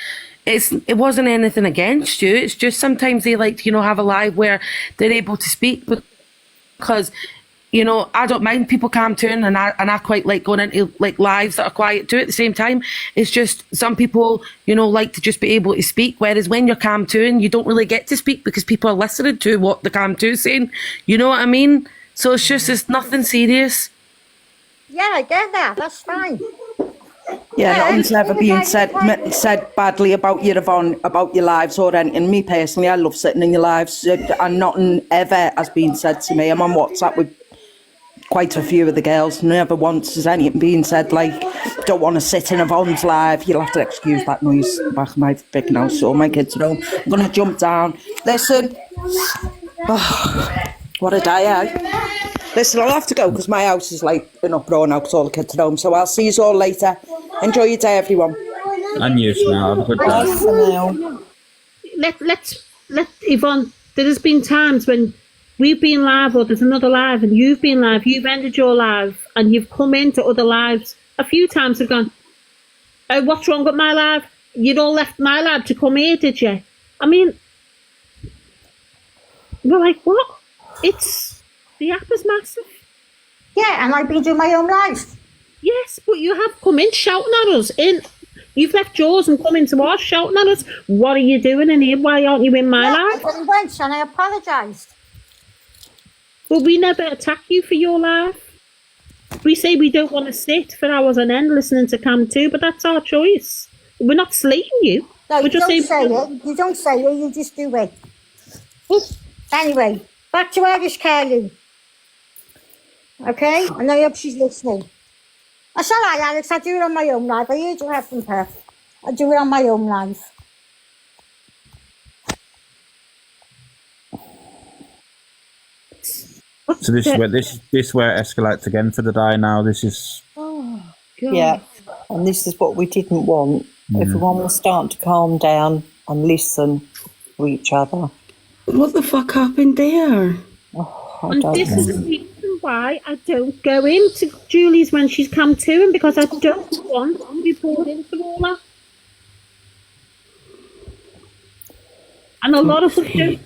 it wasn't anything against you. It's just sometimes they like to, you know, have a live where they're able to speak, because, you know, I don't mind people cam 2ing, and I quite like going into like lives that are quiet too at the same time. It's just some people, you know, like to just be able to speak, whereas when you're cam 2ing, you don't really get to speak because people are listening to what the cam 2's saying. You know what I mean? So it's nothing serious. yeah, I get that. That's fine." Yeah, nothing's ever been said badly about you, Yvonne, about your lives or anything. Me personally, I love sitting in your lives, and nothing ever has been said to me. I'm on WhatsApp with quite a few of the girls. Never once has anything been said like, don't want to sit in Yvonne's live. You'll have to excuse that noise in the back of my big house, so my kids are home. I'm going to jump down. Listen. Oh, what a day, eh? Listen, I'll have to go because my house is like an uproar now because all the kids are home. So I'll see you all later. Enjoy your day, everyone. And you, Snell. Have a good day. Let's Yvonne, there has been times when we've been live or there's another live and you've been live, you've ended your live and you've come into other lives a few times and gone, oh, what's wrong with my live? You'd all left my live to come here, did you? I mean, we're like, what? The app is massive. Yeah, and I've been doing my own life. Yes, but you have come in shouting at us. You've left yours and come into ours shouting at us. What are you doing in here? Why aren't you in my life? I went and I apologised. Well, we never attack you for your life. We say we don't want to sit for hours on end listening to cam 2, but that's our choice. We're not slating you. No, We're you just don't saying say it. You don't say it, you just do it. Anyway, back to Irish Carly. Okay? And I hope she's listening. That's all right, Alex. I do it on my own life. I heard you have from her. I do it on my own life. So this is where it escalates again for the day now. This is... Oh, God. Yeah, and this is what we didn't want. Everyone was starting to calm down and listen to each other. What the fuck happened there? Oh, And this is the reason why I don't go into Julie's when she's come to him, because I don't want to be pulled into all that. And a lot of us don't.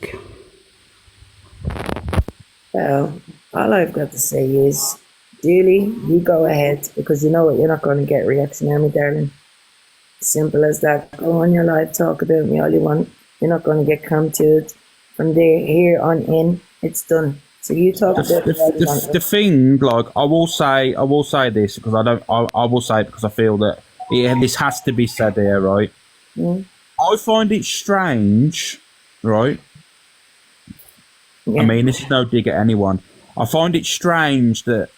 Well, all I've got to say is, Julie, you go ahead, because you know what, you're not going to get a reaction out of me, darling. Simple as that. Go on your live, talk about me all you want. You're not going to get counted. From there, here on in, it's done. So you talk about the thing, like, I will say this, because I will say it because I feel that this has to be said here, right? I find it strange, right? Yeah. I mean, this is no dig at anyone. I find it strange that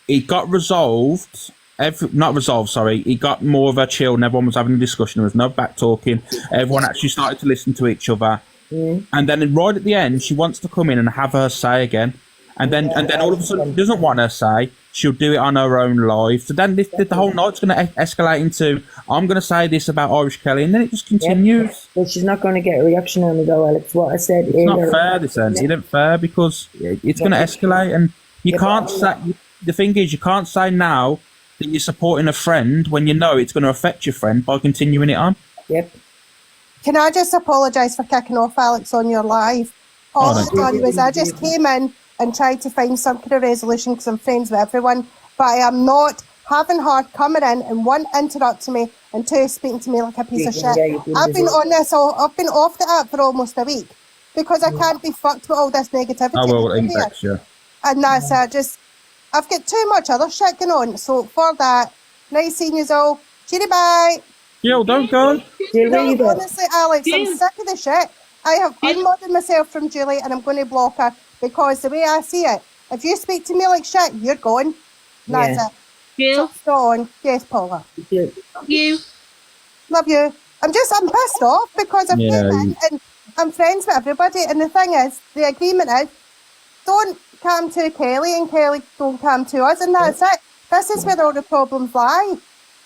it got resolved. It got more of a chill and everyone was having a discussion. There was no back talking. Everyone actually started to listen to each other. And then right at the end, she wants to come in and have her say again. And then all of a sudden, she doesn't want to say. She'll do it on her own live. So then the whole night's going to escalate into, I'm going to say this about Irish Kelly, and then it just continues. But she's not going to get a reaction on it though, Alex. What I said It's not fair, this ends. It isn't fair because it's going to escalate, and you can't say. The thing is, you can't say now that you're supporting a friend when you know it's going to affect your friend by continuing it on. Yep. Can I just apologise for kicking off Alex on your live? All I done was I just came in and tried to find some kind of resolution because I'm friends with everyone, but I am not having her coming in and one, interrupting me, and two, speaking to me like a piece of shit. I've been on this, I've been off the app for almost a week because I can't be fucked with all this negativity. Oh, well, it impacts you. And that's it. I've got too much other shit going on, so for that, nice seeing you all. Cheery bye. Jill, don't go. No, honestly, Alex, I'm sick of the shit. I have unmodded myself from Julie and I'm going to block her because the way I see it, if you speak to me like shit, you're gone. That's it. Jill? Just on. Yes, Paula. You? Love you. I'm pissed off because I've came in and I'm friends with everybody, and the thing is, the agreement is, don't come to Kelly and Kelly don't come to us, and that's it. This is where all the problems lie.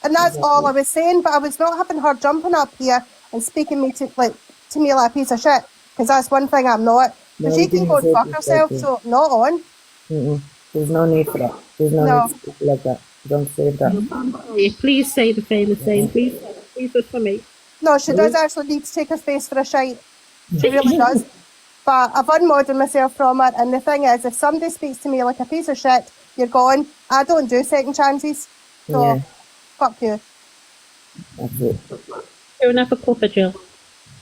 And that's all I was saying, but I was not having her jumping up here and speaking to me like a piece of shit, because that's one thing I'm not. Because she can go and fuck herself, so not on. There's no need for that. There's no need for people like that. Don't say that. Please say the famous thing. Please do it for me. No, she does actually need to take her face for a shite. She really does. But I've unmodded myself from it, and the thing is, if somebody speaks to me like a piece of shit, you're gone. I don't do second chances. So, fuck you. That's it. Go and have a cuppa, Jill.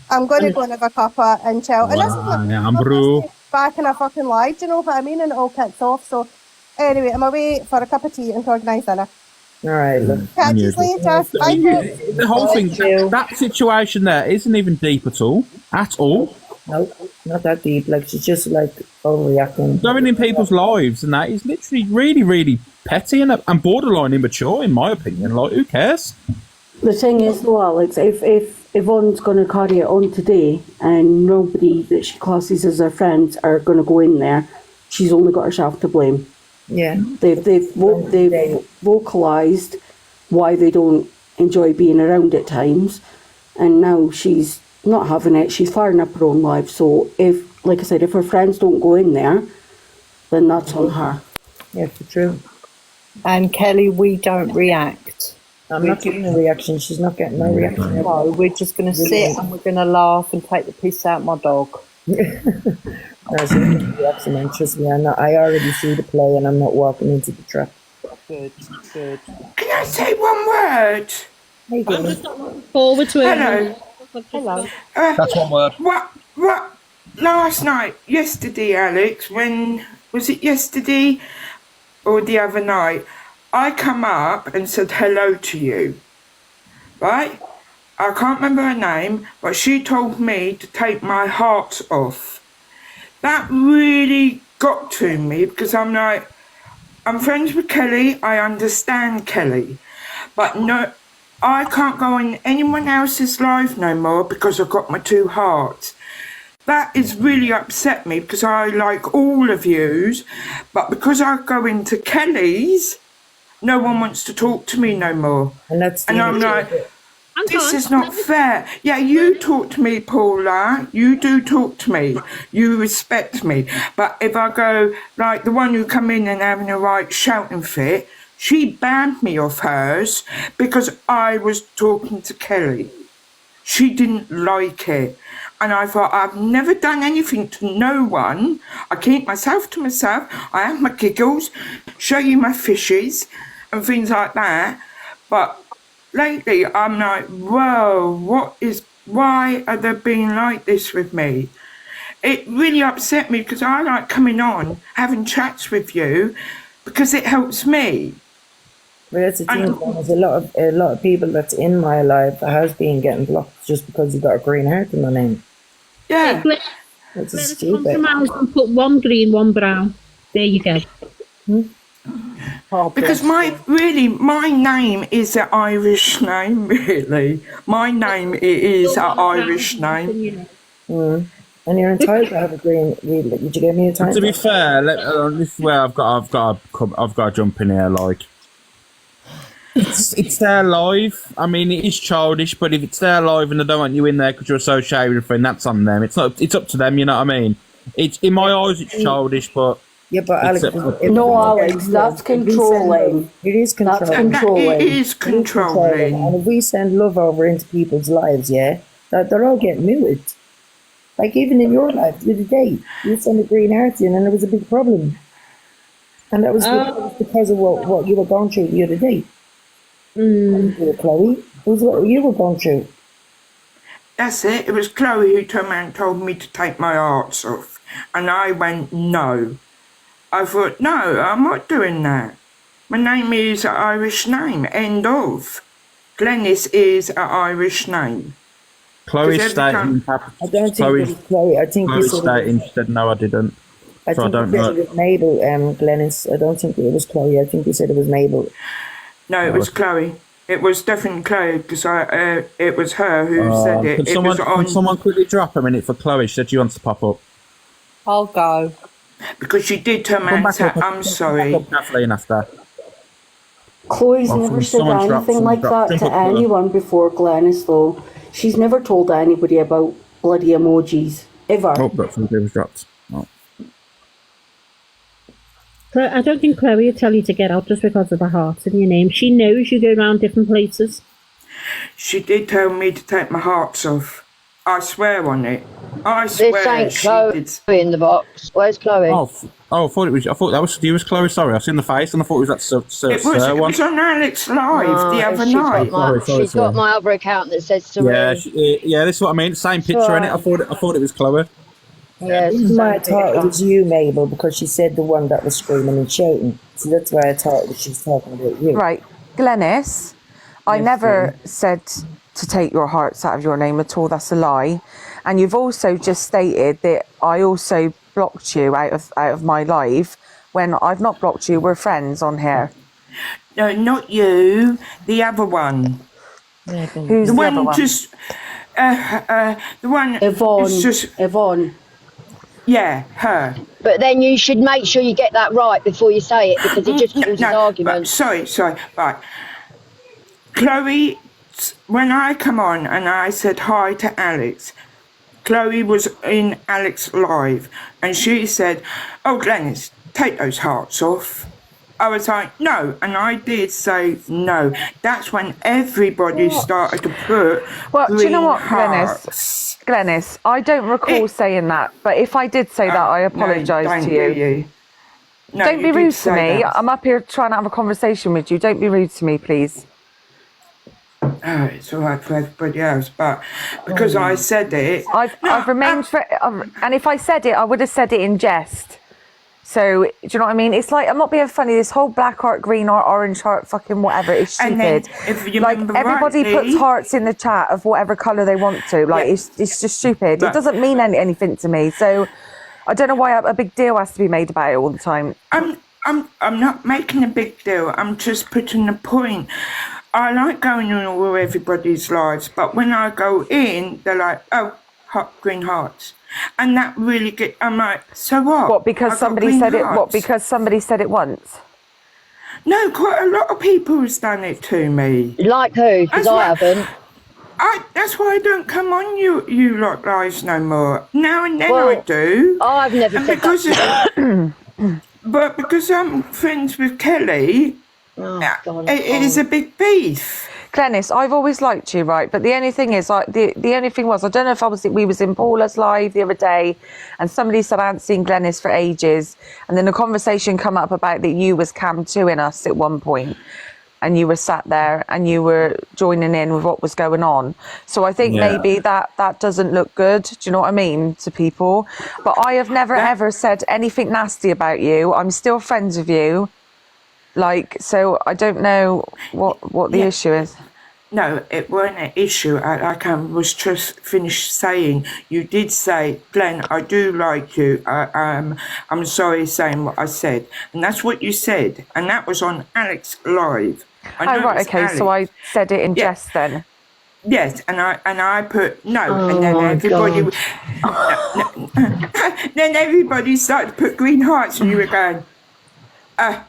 I'm going to go and have a cuppa and chill. And this is back in a fucking live, do you know what I mean? And it all kicks off. So, anyway, I'm away for a cup of tea and to organise dinner. All right, look. Catch you later. Bye. The whole thing, that situation there isn't even deep at all. At all. No, not that deep. Like, she's just like overreacting. Going in people's lives and that is literally really, really petty and borderline immature, in my opinion. Like, who cares? The thing is, though, Alex, if Yvonne's going to carry it on today and nobody that she classes as her friends are going to go in there, she's only got herself to blame. Yeah. They've vocalised why they don't enjoy being around at times, and now she's not having it. She's firing up her own life. So if, like I said, if her friends don't go in there, then that's on her. Yeah, for true. And Kelly, we don't react. I'm not giving a reaction. She's not getting no reaction. No, we're just going to sit and we're going to laugh and take the piss out of my dog. That's a reaction, man. Trust me, I already see the play and I'm not walking into the trap. Good, good. Can I say one word? I'm just not looking forward to it. Hello. That's one word. What? Last night, yesterday, Alex, when was it yesterday or the other night? I come up and said hello to you, right? I can't remember her name, but she told me to take my heart off. That really got to me because I'm like, I'm friends with Kelly, I understand Kelly, but no, I can't go on anyone else's life no more because I've got my two hearts. That has really upset me because I like all of yous, but because I go into Kelly's, no one wants to talk to me no more. And I'm like, this is not fair. Yeah, you talk to me, Paula. You do talk to me. You respect me. But if I go, like the one who come in and having a right shouting fit, she banned me off hers because I was talking to Kelly. She didn't like it. And I thought, I've never done anything to no one. I keep myself to myself. I have my giggles, show you my fishes and things like that. But lately, I'm like, whoa, why are they being like this with me? It really upset me because I like coming on, having chats with you because it helps me. But that's the thing, there's a lot of people that's in my life that has been getting blocked just because you got a green heart in my name. Yeah. It's stupid. And put one green, one brown. There you go. Because my name is an Irish name, really. My name is an Irish name. And you're entitled to have a green. Did you give me a time? To be fair, this is where I've got to jump in here. Like, it's their life. I mean, it is childish, but if it's their life and they don't want you in there because you're associated with a friend, that's on them. It's not. It's up to them. You know what I mean? It's in my eyes, it's childish, but yeah, but Alex, no, Alex, that's controlling. It is controlling. That's controlling. It is controlling. And if we send love over into people's lives, yeah, they're all getting muted. Like even in your life, the other day, you sent a green heart in, and there was a big problem, and that was because of what you were going through the other day. Chloe, it was what you were going through. That's it. It was Chloe who turned around and told me to take my hearts off, and I went no. I thought no, I'm not doing that. My name is an Irish name. End of. Glenys is an Irish name. Chloe's stating. I don't think it was Chloe. I think Chloe's stating she said no, I didn't. I think you said it was Mabel, Glenys. I don't think it was Chloe. I think you said it was Mabel. No, it was Chloe. It was definitely Chloe because it was her who said it. Can someone quickly drop a minute for Chloe? She said she wants to pop up. I'll go. Because she did turn around and say, I'm sorry. Kathleen after. Chloe's never said anything like that to anyone before Glenys, though. She's never told anybody about bloody emojis, ever. Oh, but somebody was dropped. Oh. I don't think Chloe would tell you to get out just because of the heart in your name. She knows you go around different places. She did tell me to take my hearts off. I swear on it. I swear This ain't she Chloe did. in the box. Where's Chloe? I thought that was you, was Chloe. Sorry, I've seen the face and I thought it was that It was on Alex Live the other night. She's got my other account that says Serene. Yeah, this is what I mean. Same picture in it. I thought it was Chloe. Yeah, I thought it was you, Mabel, because she said the one that was screaming and shouting. So that's why I thought she was talking about you. Right, Glenys, I never said to take your hearts out of your name at all. That's a lie. And you've also just stated that I also blocked you out of my life when I've not blocked you. We're friends on here. No, not you. The other one. Who's the other one? Just the one. Yvonne. Yeah, her. But then you should make sure you get that right before you say it because it just causes arguments. Sorry. Right. Chloe, when I come on and I said hi to Alex, Chloe was in Alex Live and she said, oh, Glenys, take those hearts off. I was like, no, and I did say no. That's when everybody started to put do you know what, hearts. Glenys, I don't recall saying that, but if I did say that, I apologise to you. No, don't be rude to me. That. I'm up here trying to have a conversation with you. Don't be rude to me, please. Oh, it's all right for everybody else, but because I said it... I've remained and if I said it, I would have said it in jest. So, do you know what I mean? It's like, I'm not being funny, this whole black heart, green heart, orange heart, fucking whatever, is stupid. And then, if you like, remember everybody rightly, puts hearts in the chat of whatever colour they want to. Like, it's just stupid. It doesn't mean anything to me. So, I don't know why a big deal has to be made about it all the time. I'm not making a big deal. I'm just putting a point. I like going in all everybody's lives, but when I go in, they're like, oh, green hearts. And that really I'm like, so what? What, because somebody said it? What, because somebody said it once? No, quite a lot of people have done it to me. Like who? Because I haven't. That's why I don't come on you lot lives no more. Now and then I do. I've never said that. But because I'm friends with Kelly, it is a big beef. Glenys, I've always liked you, right? But the only thing is, the only thing was, I don't know if we was in Paula's live the other day, and somebody said I hadn't seen Glenys for ages, and then the conversation come up about that you was cam 2-ing us at one point, and you were sat there and you were joining in with what was going on. So I think maybe that doesn't look good. Do you know what I mean, to people? But I have never ever said anything nasty about you. I'm still friends with you. Like, so I don't know what the issue is. No, it weren't an issue. Like I was just finished saying, you did say, Glenn, I do like you. I'm sorry saying what I said. And that's what you said. And that was on Alex Live. Oh, right, okay, Alex. So I said it in jest then. Yes, and I put no, and then everybody, then everybody started to put green hearts, and you were going,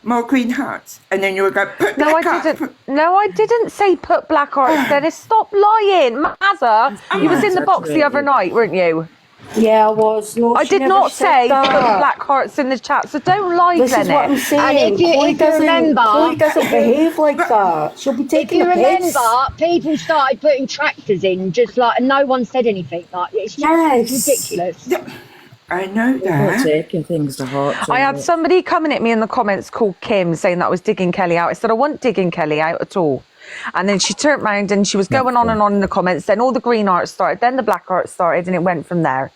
more green hearts, and then you were going, put black hearts. No, I didn't say put black hearts. Dennis, stop lying, Mazza. You was in the box the other night, weren't you? Yeah, I was. No, I she did never not said say that. put black hearts in the chat, so don't lie, This Dennis. is what I'm saying. And if you remember, Chloe doesn't behave like that. She'll be taking if you the piss. remember, people started putting tractors in, just like, and no one said anything. Like, it's just ridiculous. I know Not that. taking things to heart. I had somebody coming at me in the comments called Kim saying that I was digging Kelly out. I said I wasn't digging Kelly out at all. And then she turned around and she was going on and on in the comments. Then all the green hearts started, then the black hearts started, and it went from there.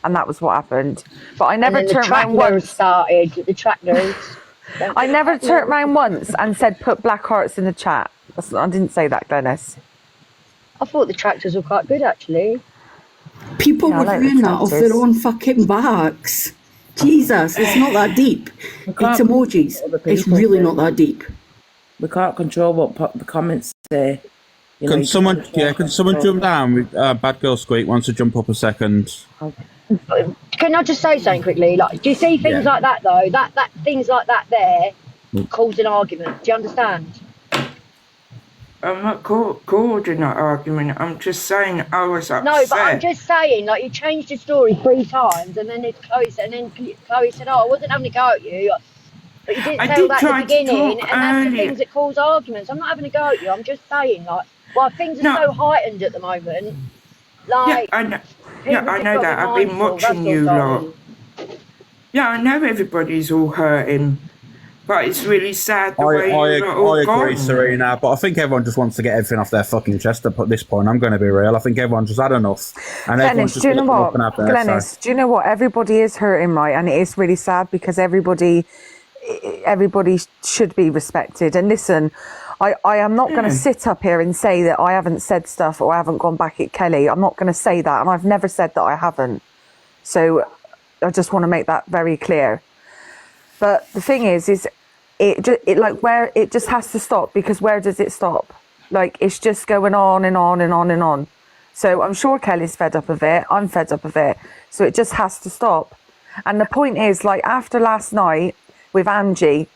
And that was what happened. But I never turned around once. The tractors. I never turned around once and said put black hearts in the chat. I didn't say that, Glennis. I thought the tractors were quite good, actually. People were doing that off their own fucking backs. Jesus, it's not that deep. It's emojis. It's really not that deep. We can't control what the comments say. Can someone jump down? Bad Girl Squeak wants to jump up a second. Can I just say something quickly? Like, do you see things like that though? That things like that there cause an argument. Do you understand? I'm not causing that argument. I'm just saying I was upset. No, but I'm just saying, like, you changed your story 3 times, and then Chloe said, "Oh, I wasn't having a go at you." But you didn't tell that at the beginning, and that's the things that cause arguments. I'm not having a go at you. I'm just saying, like, while things are so heightened at the moment, like, I know that. I've been watching you lot. Yeah, I know everybody's all hurting, but it's really sad the way you're all I agree, gone. Serena, but I think everyone just wants to get everything off their fucking chest at this point. I'm going to be real. I think everyone's just had enough. And Glennis, do you know what? Glennis, do you know what? Everybody is hurting, right? And it is really sad because everybody should be respected. And listen, I am not going to sit up here and say that I haven't said stuff or I haven't gone back at Kelly. I'm not going to say that, and I've never said that I haven't. So I just want to make that very clear. But the thing is it just has to stop, because where does it stop? Like, it's just going on and on and on and on. So I'm sure Kelly's fed up of it. I'm fed up of it. So it just has to stop. And the point is, like, after last night with Angie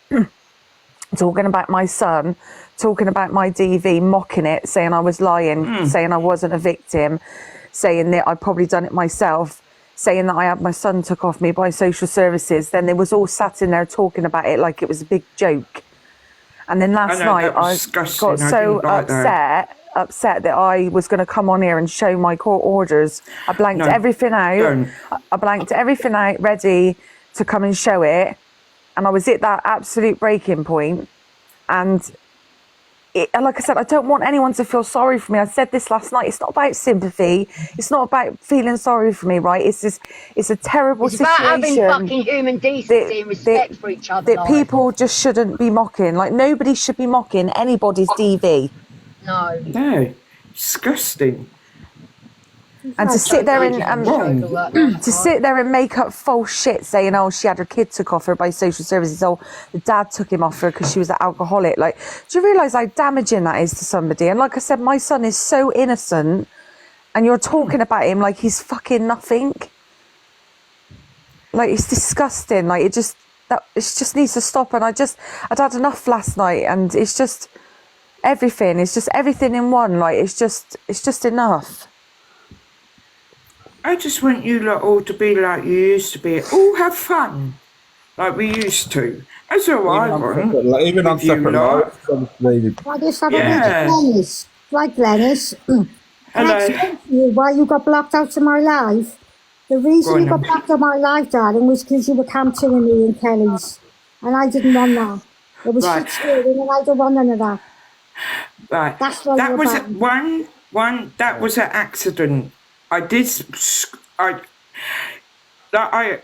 talking about my son, talking about my DV, mocking it, saying I was lying, saying I wasn't a victim, saying that I'd probably done it myself, saying that I had my son took off me by social services. Then they was all sat in there talking about it like it was a big joke. And then last night I got so upset that I was going to come on here and show my court orders. I blanked everything out. I blanked everything out, ready to come and show it. And I was at that absolute breaking point. And like I said, I don't want anyone to feel sorry for me. I said this last night. It's not about sympathy. It's not about feeling sorry for me, right? It's a terrible situation. It's about having fucking human decency and respect for each other. That people just shouldn't be mocking. Like, nobody should be mocking anybody's DV. No. Disgusting. And to sit there and make up false shit, saying, "Oh, she had her kid took off her by social services. Oh, the dad took him off her because she was an alcoholic." Like, do you realise how damaging that is to somebody? And like I said, my son is so innocent, and you're talking about him like he's fucking nothing. Like, it's disgusting. Like, it just needs to stop. And I'd had enough last night, and it's just everything. It's just everything in one. Like, it's just enough. I just want you lot all to be like you used to be. All have fun, like we used to. That's all I want. Even on separate nights, obviously. I just have a Glennis. Right, Glennis. Can I explain to you why you got blocked out of my life? The reason you got blocked out of my life, darling, was because you were camping me and Kelly's. And I didn't want that. It was shit stealing, and I don't want none of that. Right. That's why that was that was an accident. I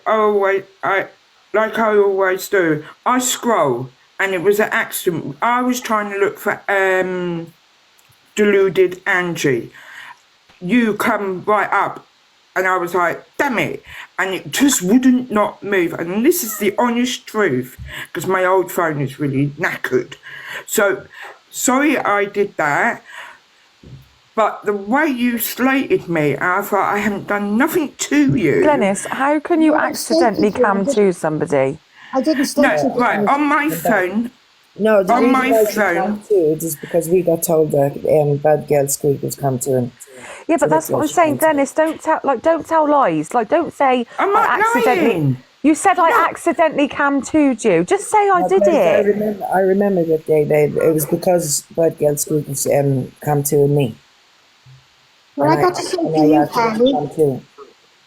always do. I scroll, and it was an accident. I was trying to look for deluded Angie. You come right up, and I was like, damn it, and it just wouldn't not move. And this is the honest truth, because my old phone is really knackered. So sorry I did that. But the way you slated me, I thought I haven't done nothing to you. Glenys, how can you accidentally cam to somebody? I didn't state No, right, on my phone. No, the On reason my why she phone. came to it is because we got told that Bad Girl Squeak was come to him. Yeah, but So that's what why I'm she saying, came to it. Dennis. Don't tell lies. Like, don't say I'm not lying. You said I accidentally cam to'd you. Just say I did it. I remember that day, babe. It was because Bad Girl Squeak was come to me. What I got to say to you, Kelly,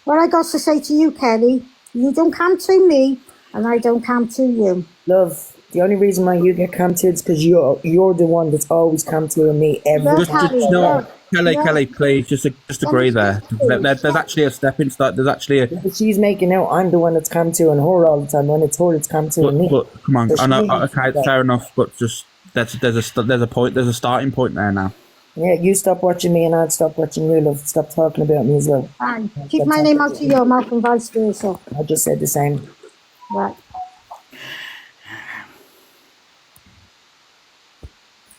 what I got to say to you, Kelly, you don't come to me, and I don't come to you. Love, the only reason why you get come to is because you're the one that's always come to me every time. Kelly, please, just agree there. There's actually a stepping stone. There's actually a. But she's making out I'm the one that's come to and her all the time when it's her that's come to me. But come on, So I know. she- Okay, fair enough. But just there's a point. There's a starting point there now. Yeah, you stop watching me and I'd stop watching you, love. Stop talking about me as well. Fine. Keep my name out of your mouth and vice versa. I just said the same. Right.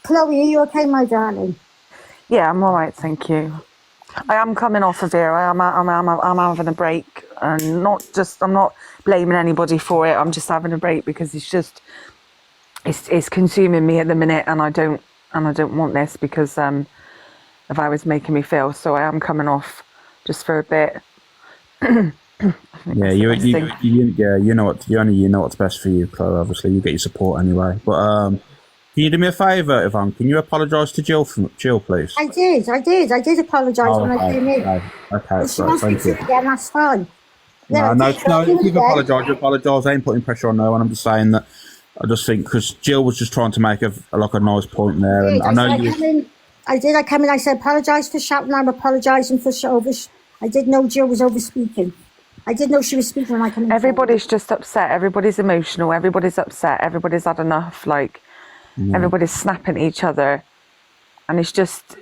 Chloe, are you okay, my darling? Yeah, I'm all right, thank you. I am coming off of here. I'm having a break, and I'm not blaming anybody for it. I'm just having a break because it's consuming me at the minute, and I don't want this because of how it's making me feel. So I am coming off just for a bit. Yeah, you know what's best for you, Chloe. Obviously, you get your support anyway. But can you do me a favour, Yvonne? Can you apologise to Jill, please? I did apologise when I came in. Okay, If she wants to do it again, that's fine. No, if you've apologised, you apologise. I ain't putting pressure on no one. I'm just saying that I just think because Jill was just trying to make a nice point there, and I know you. I come in. I said apologise for shouting. I'm apologising for I did know Jill was over speaking. I did know she was speaking when I came in. Everybody's just upset. Everybody's emotional. Everybody's upset. Everybody's had enough. Like everybody's snapping at each other, and it's just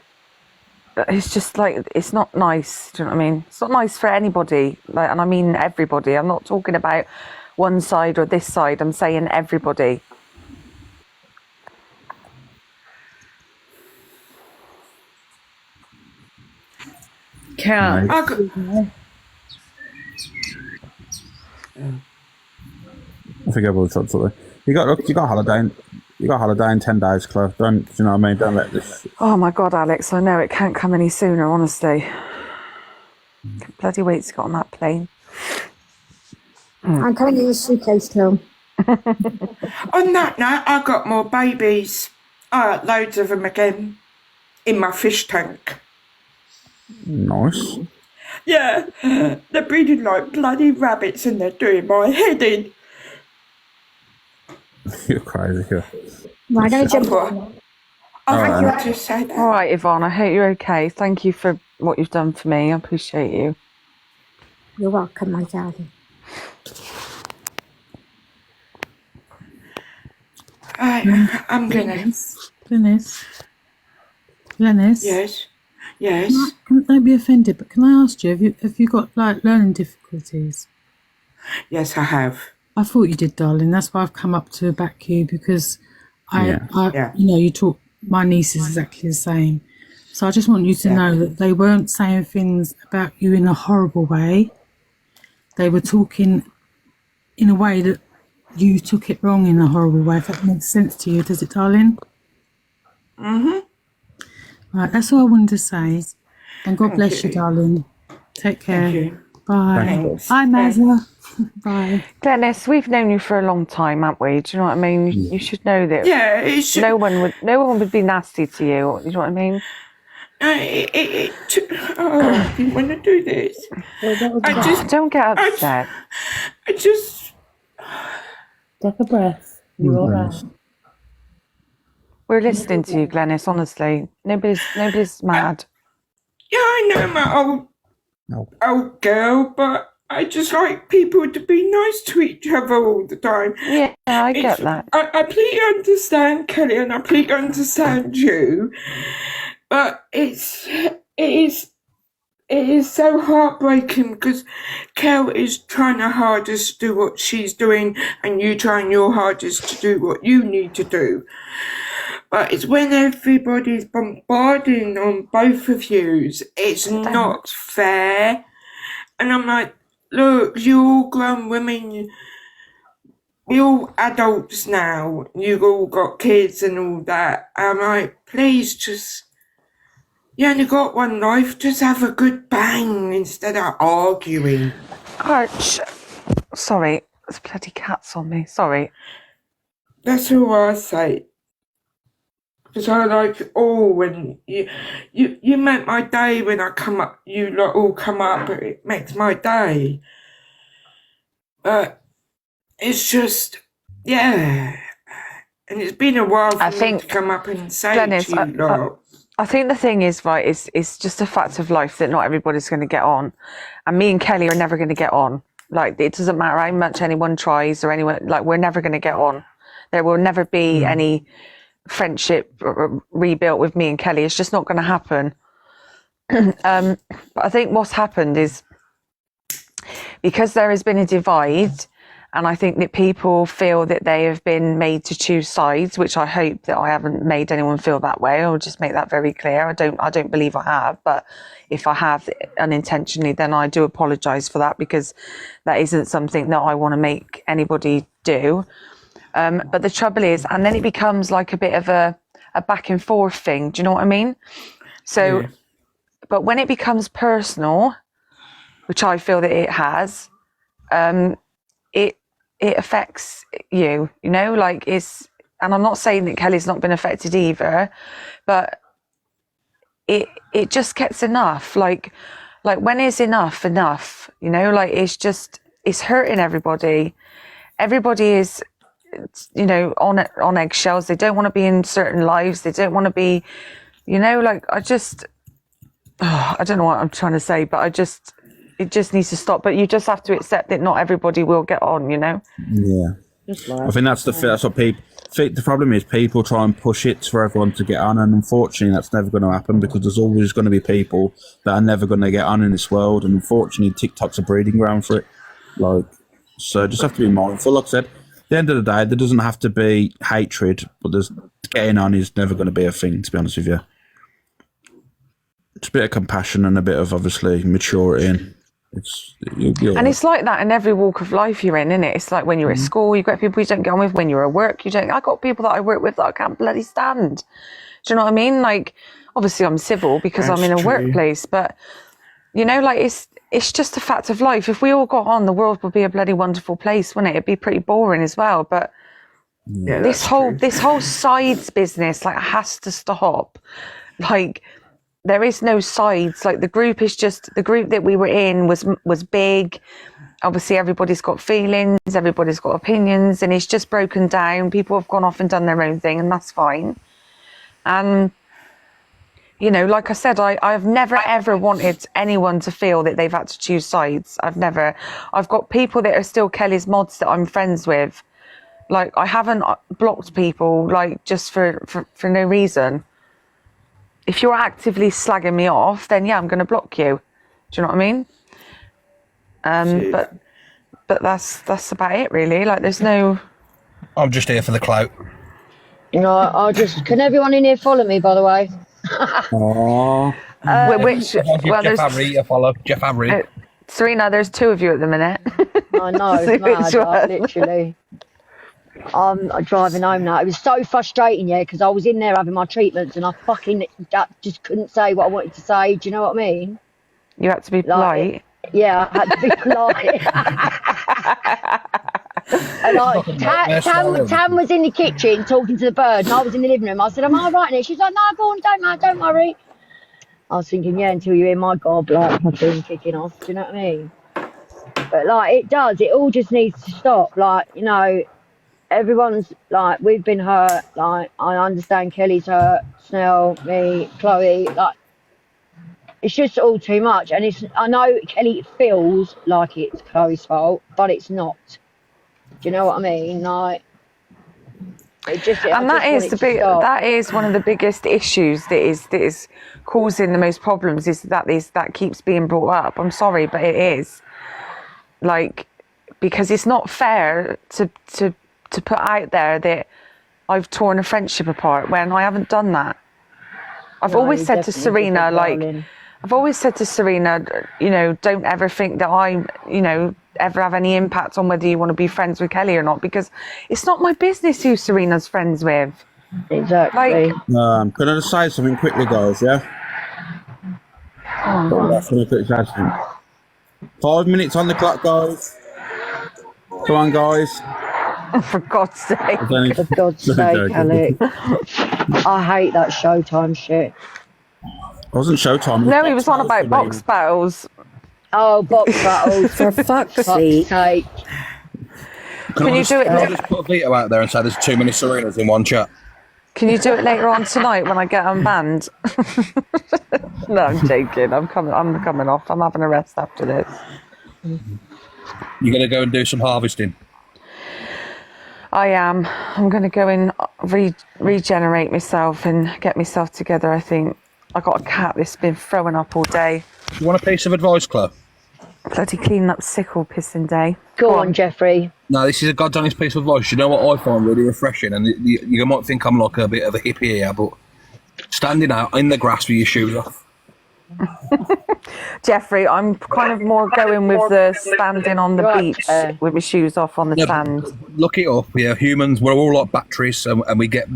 like it's not nice. Do you know what I mean? It's not nice for anybody. Like, and I mean everybody. I'm not talking about one side or this side. I'm saying everybody. Cal, I forget what it's something. You got a holiday. You got a holiday in 10 days, Chloe. Do you know what I mean? Don't let this. Oh my God, Alex! I know it can't come any sooner. Honestly, bloody wait to get on that plane. I'm coming to your suitcase, Chloe. on that note, I got more babies. Loads of them again in my fish tank. Nice. Yeah, they're breeding like bloody rabbits and they're doing my head in. You're crazy. Yeah. Right, I'm jump on. All right, Yvonne. I hope you're okay. Thank you for what you've done for me. I appreciate you. You're welcome, my darling. I'm gonna. Glenys. Yes. Don't be offended, but can I ask you, have you got like learning difficulties? Yes, I have. I thought you did, darling. That's why I've come up to back you because you taught my nieces exactly the same. So I just want you to know that they weren't saying things about you in a horrible way. They were talking in a way that you took it wrong in a horrible way, if that makes sense to you. Does it, darling? Mm-hmm. Right, that's all I wanted to say. And God bless you, darling. Take care. Thank you. Bye. Thanks. Bye, Mazza. Bye. Glenys, we've known you for a long time, haven't we? Do you know what I mean? You should know that. Yeah, it's no one would be nasty to you. You know what I mean? I didn't want to do this. Don't get upset. I just take a breath. You're all right. We're listening to you, Glenys. Honestly, nobody's mad. Yeah, I know my old girl, but I just like people to be nice to each other all the time. Yeah, I get that. I completely understand Kelly, and I completely understand you, but it is so heartbreaking because Kel is trying her hardest to do what she's doing, and you trying your hardest to do what you need to do. But it's when everybody's bombarding on both of yous, it's not fair. And I'm like, look, you're all grown women, you're all adults now, you've all got kids and all that. I'm like, please just, you only got one life, just have a good bang instead of arguing. Arch, sorry, there's bloody cats on me, sorry. That's all I say. Because I like it all when you make my day when I come up, you lot all come up, it makes my day. But it's just, yeah. And it's been a while for me to come up and say Glenys, to you lot. I think the thing is, right, it's just a fact of life that not everybody's going to get on. And me and Kelly are never going to get on. Like, it doesn't matter how much anyone tries or anyone, like, we're never going to get on. There will never be any friendship rebuilt with me and Kelly. It's just not going to happen. But I think what's happened is because there has been a divide, and I think that people feel that they have been made to choose sides, which I hope that I haven't made anyone feel that way. I'll just make that very clear. I don't believe I have, but if I have unintentionally, then I do apologise for that, because that isn't something that I want to make anybody do. But the trouble is, and then it becomes like a bit of a back and forth thing. Do you know what I mean? So, but when it becomes personal, which I feel that it has, it affects you, you know, like it's, and I'm not saying that Kelly's not been affected either, but it just gets enough. Like when is enough, you know, like it's hurting everybody. Everybody is, you know, on eggshells. They don't want to be in certain lives. They don't want to be, you know, like I don't know what I'm trying to say, but it just needs to stop. But you just have to accept that not everybody will get on, you know? Yeah. I think that's that's what people. The problem is people try and push it for everyone to get on, and unfortunately that's never going to happen, because there's always going to be people that are never going to get on in this world, and unfortunately TikTok's a breeding ground for it. Like, so just have to be mindful. Like I said, at the end of the day, there doesn't have to be hatred, but there's getting on is never going to be a thing, to be honest with you. It's a bit of compassion and a bit of obviously maturity, and and it's like that in every walk of life you're in, isn't it? It's like when you're at school, you've got people you don't get on with. When you're at work, you don't. I got people that I work with that I can't bloody stand. Do you know what I mean? Like, obviously I'm civil because I'm in a workplace, but you know, like it's just a fact of life. If we all got on, the world would be a bloody wonderful place, wouldn't it? It'd be pretty boring as well. But this whole sides business, like, has to stop. Like, there is no sides. Like, the group is just, the group that we were in was big. Obviously everybody's got feelings, everybody's got opinions, and it's just broken down. People have gone off and done their own thing, and that's fine. And you know, like I said, I've never ever wanted anyone to feel that they've had to choose sides. I've got people that are still Kelly's mods that I'm friends with. Like, I haven't blocked people, like, just for no reason. If you're actively slagging me off, then yeah, I'm going to block you. Do you know what I mean? But that's about it, really. Like, there's no. I'm just here for the clout. You know, can everyone in here follow me, by the way? Oh. Which? Well, Jeff Avery, follow Jeff Avery. Serena, there's two of you at the minute. I know, it's mad, like, literally. I'm driving home now. It was so frustrating, yeah, because I was in there having my treatments and I just couldn't say what I wanted to say. Do you know what I mean? You had to be polite. Yeah, I had to be polite. And like, Tam was in the kitchen talking to the bird, and I was in the living room. I said, "Am I right in it?" She's like, "No, go on, don't worry." I was thinking, yeah, until you hear my gob, like, my thing kicking off. Do you know what I mean? But like, it all just needs to stop. Like, you know, everyone's like, we've been hurt. Like, I understand Kelly's hurt, Snell, me, Chloe. Like, it's just all too much. And I know Kelly feels like it's Chloe's fault, but it's not. Do you know what I mean? Like, that is one of the biggest issues that is causing the most problems, is that keeps being brought up. I'm sorry, but it is. Like, because it's not fair to put out there that I've torn a friendship apart when I haven't done that. I've No, always you said to definitely Serena, didn't, like, darling. I've always said to Serena, you know, don't ever think that I, you know, ever have any impact on whether you want to be friends with Kelly or not, because it's not my business who Serena's friends with. Exactly. Like, Can I just say something quickly, guys? Yeah. That's really quick, Jasmine. 5 minutes on the clock, guys. Come on, guys. for God's sake. For God's sake, Alex. I hate that Showtime shit. It wasn't Showtime. No, he was on about box battles. Oh, box battles. For fuck's sake. sake. Can you do it? Can I just put a veto out there and say there's too many Serenas in one chat? Can you do it later on tonight when I get unbanned? No, I'm joking. I'm coming off. I'm having a rest after this. You're gonna go and do some harvesting. I am. I'm going to go and regenerate myself and get myself together, I think. I got a cat that's been throwing up all day. You want a piece of advice, Chloe? Bloody cleaning up sickle pissing day. Go on, Jeffrey. No, this is a God's honest piece of advice. You know what I find really refreshing? And you might think I'm like a bit of a hippie here, but standing out in the grass with your shoes off. Jeffrey, I'm kind of more going with the standing on the beach with my shoes off on the sand. Look it up. Yeah, humans, we're all like batteries, and we get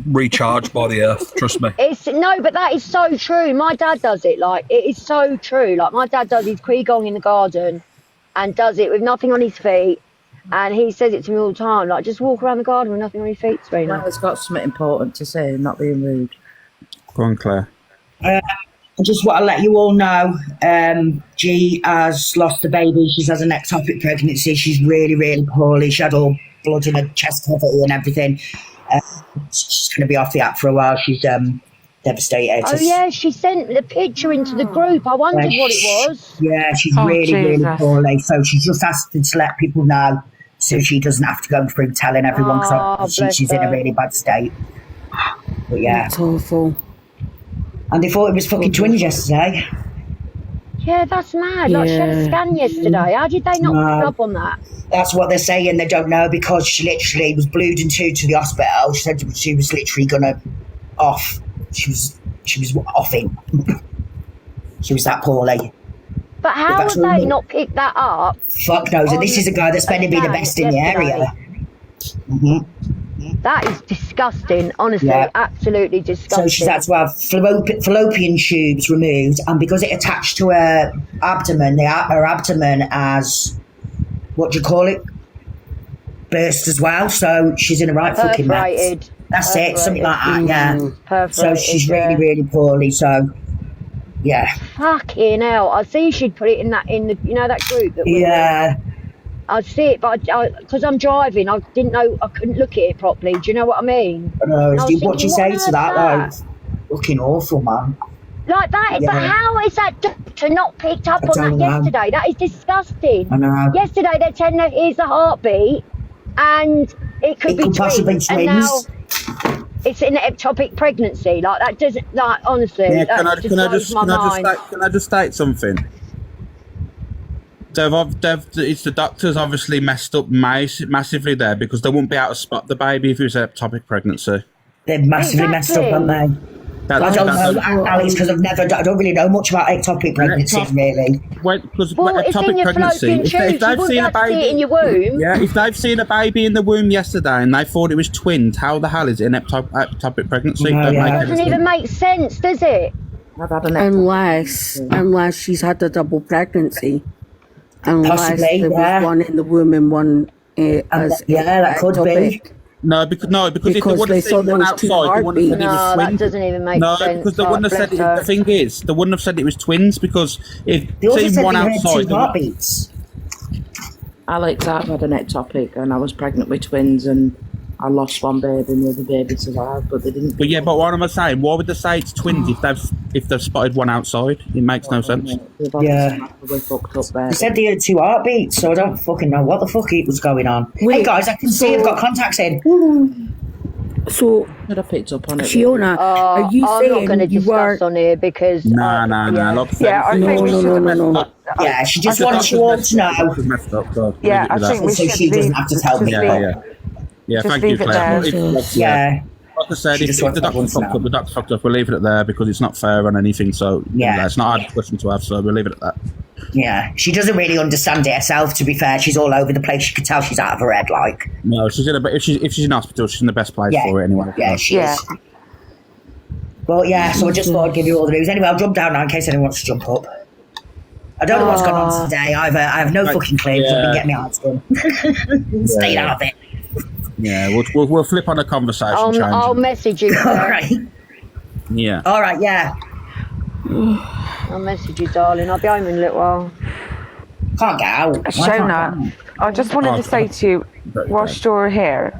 recharged by the earth. Trust me. No, but that is so true. My dad does it. Like, it is so true. Like, my dad does his Qigong in the garden and does it with nothing on his feet. And he says it to me all the time. Like, just walk around the garden with nothing on your feet, Serena. Well, it's got something important to say, not being rude. Go on, Claire. I just want to let you all know, G has lost a baby. She's had an ectopic pregnancy. She's really, really poorly. She had all blood in her chest cavity and everything. She's going to be off the app for a while. She's devastated. Oh, yeah, she sent the picture into the group. I wondered what it was. Yeah, she's really poorly. So she's just asked to let people know so she doesn't have to go through telling everyone because she's in a really bad state. But yeah. That's awful. And they thought it was fucking twins yesterday. Yeah, that's mad. Like, she had a scan yesterday. How did they not pick up on that? That's what they're saying. They don't know because she literally was bleeding to the hospital. She said she was literally gonna off. She was offing. She was that poorly. But how would they not pick that up? Fuck knows. And this is a guy that's meant to be the best in the area. Mm-hmm. That is disgusting, honestly, absolutely disgusting. So she's had to have fallopian tubes removed, and because it attached to her abdomen, her abdomen has, what do you call it, burst as well. So she's in a right fucking mess. That's it, something like that, yeah. So she's really, really poorly. So yeah. Fucking hell! I see she'd put it in that that group that we were. I see it, but because I'm driving, I didn't know, I couldn't look at it properly. Do you know what I mean? No, what do you say to that? Like, fucking awful, man. Like that, but how is that doctor not picked up on that yesterday? That is disgusting. I know. Yesterday they're telling her here's the heartbeat, and it could be twins, and now it's an ectopic pregnancy. Like that doesn't, like honestly, Can I just state something? It's the doctors obviously messed up massively there because they wouldn't be able to spot the baby if it was an ectopic pregnancy. They've massively messed up, haven't they? I don't know, Alex, because I don't really know much about ectopic pregnancies, really. Because it's in your fallopian tubes. You wouldn't have to see it in your womb. Yeah, if they've seen a baby in the womb yesterday and they thought it was twins, how the hell is it an ectopic pregnancy? It doesn't even make sense, does it? Unless she's had a double pregnancy. Unless Possibly, there was one in the womb and one as that could be. No, because if they would have seen one outside, they wouldn't have said it was twins. That doesn't even make sense. No, because they wouldn't have said it. The thing is, they wouldn't have said it was twins because if seen one outside, heartbeats. Alex, I've had an ectopic and I was pregnant with twins and I lost one baby and the other baby survived, but they didn't. But what am I saying? Why would they say it's twins if they've spotted one outside? It makes no sense. Yeah. They said they had 2 heartbeats, so I don't fucking know what the fuck was going on. Hey guys, I can see I've got contacts in. So should have picked up on it. Fiona, are you I'm saying not going to discuss on here because no. Yeah, she just wants you all to know. Messed up, God. Yeah, I think we should. So she doesn't have to tell me. Yeah, Just thank you, leave it Claire. there. Yeah. Like I said, She if just the wants that doctor's once fucked now. up, the doctor's fucked up. We'll leave it there because it's not fair on anything. So Yeah. it's not our discussion to have. So we'll leave it at that. Yeah, she doesn't really understand it herself, to be fair. She's all over the place. You can tell she's out of her head, like. No, she's in a. If she's in hospital, she's in the best place Yeah. for it anyway. Yeah, she is. But yeah, so I just thought I'd give you all the news. Anyway, I'll jump down now in case anyone wants to jump up. I don't know what's going on today either. I have no fucking clue because I've been getting my eyes done. Stayed out of it. Yeah, we'll flip on a conversation. I'll message you. All right. Yeah. All right, yeah. I'll message you, darling. I'll be home in a little while. Can't get out. Shona, I just wanted to say to you, whilst you're here,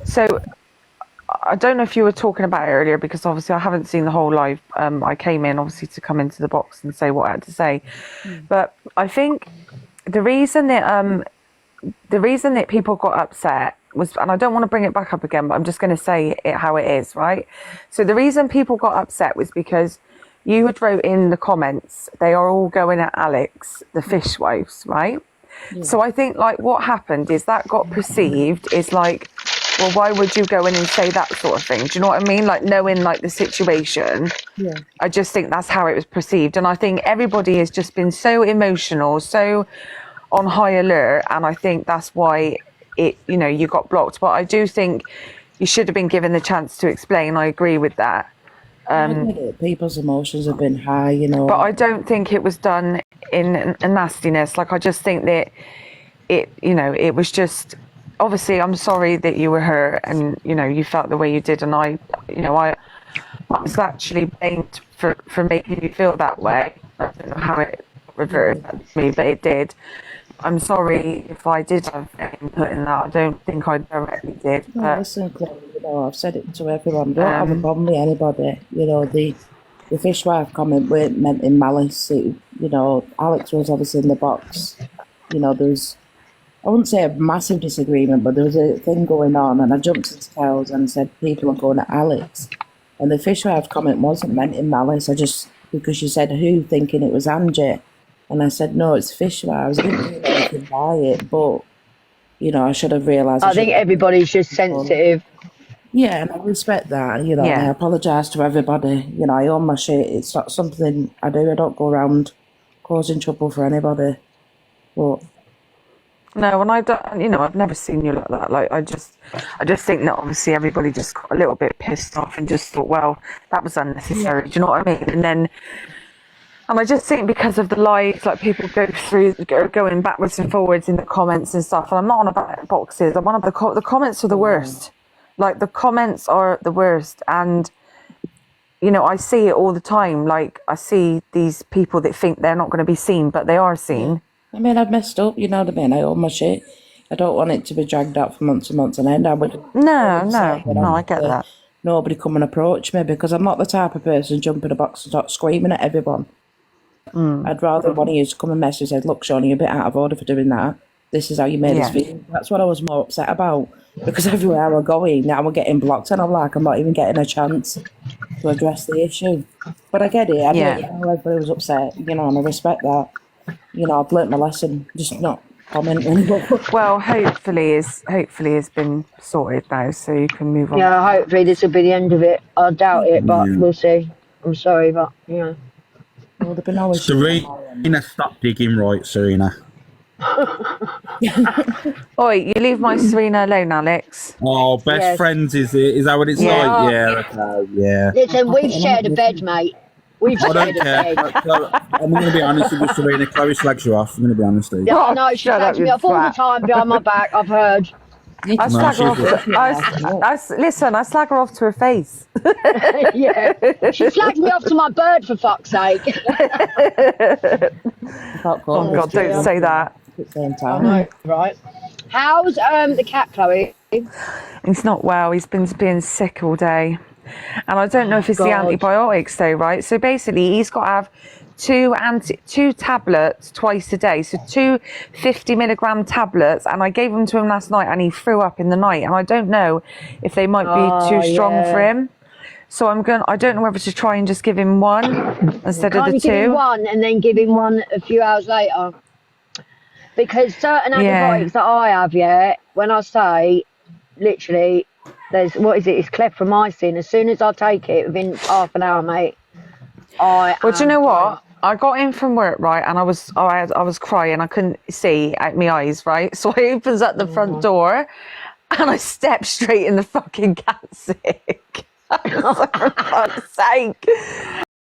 so I don't know if you were talking about it earlier because obviously I haven't seen the whole live. I came in obviously to come into the box and say what I had to say, but I think the reason that people got upset was, and I don't want to bring it back up again, but I'm just going to say it how it is, right? So the reason people got upset was because you had wrote in the comments, they are all going at Alex, the fishwives, right? Yeah. So I think like what happened is that got perceived is like, well, why would you go in and say that sort of thing? Do you know what I mean? Like knowing like the situation. Yeah. I just think that's how it was perceived. And I think everybody has just been so emotional, so on high alert. And I think that's why you got blocked. But I do think you should have been given the chance to explain. I agree with that. People's emotions have been high, But I don't think it was done in a nastiness. Like, I just think that it was just, obviously, I'm sorry that you were hurt and, you felt the way you did. And I was actually blamed for making you feel that way. I don't know how it reverted to me, but it did. I'm sorry if I did have input in that. I don't think I directly did. No, But listen, Chloe, I've said it to everyone. Don't have a problem with anybody. The fishwife comment weren't meant in malice. Alex was obviously in the box. There was, I wouldn't say a massive disagreement, but there was a thing going on, and I jumped into cows and said people are going at Alex. And the fishwife comment wasn't meant in malice. Because she said who, thinking it was Angie. And I said, no, it's fishwives. I didn't mean anything by it, but, I should have realised. I think everybody's just sensitive. Yeah, and I respect that, and I apologise to everybody. I own my shit. It's not something I do. I don't go around causing trouble for anybody. But no, and I don't, I've never seen you like that. Like, I just think that obviously everybody just got a little bit pissed off and just thought, well, that was unnecessary. Do you know what I mean? And I just think because of the lives, like people going backwards and forwards in the comments and stuff. And I'm not on about boxes. I'm on about the comments are the worst. Like the comments are the worst. And, I see it all the time. Like I see these people that think they're not going to be seen, but they are seen. I mean, I've messed up, you know what I mean? I own my shit. I don't want it to be dragged out for months and months on end. I get that. Nobody come and approach me because I'm not the type of person jump in a box and start screaming at everyone. I'd rather one of you come and message and say, look, Shawnee, you're a bit out of order for doing that. This is how you made us feel. That's what I was more upset about. Because everywhere we're going, now we're getting blocked, and I'm not even getting a chance to address the issue. But I get it. I get how everybody was upset, and I respect that. I've learnt my lesson, just not commenting. Well, hopefully it's been sorted now, so you can move on. Yeah, hopefully this will be the end of it. I doubt it, but we'll see. I'm sorry, but Well, there've been always Serena, stop digging right, Serena. Oi, you leave my Serena alone, Alex. Oh, best friends, is it? Is that what it's Yeah. like? Yeah, okay, yeah. Listen, we've shared a bed, mate. We've I shared don't a care. bed. I'm going to be honest with you, Serena. Chloe slags you off. I'm going to be honest with you. Yeah, I know, she Shut up, slags me you off all the twat. time behind my back, I've heard. I slag her off. Listen, I slag her off to her face. Yeah. She slagged me off to my bird, for fuck's sake. Oh God, don't say that. I know, right? How's the cat, Chloe? He's not well. He's been being sick all day. And I don't know if it's the antibiotics though, right? So basically he's got to have two tablets twice a day. So 2 50-milligram tablets. And I gave them to him last night and he threw up in the night. And I don't know if they might be too strong for him. So I don't know whether to try and just give him one instead of the two. Can't you give him one and then give him one a few hours later? Because certain antibiotics that I have, when I say, literally, there's, it's clephromycin. As soon as I take it, within half an hour, mate, Well, do you know what? I got in from work, right, and I was crying. I couldn't see out my eyes, right? So I opens up the front door, and I stepped straight in the fucking cat sick. For fuck's sake.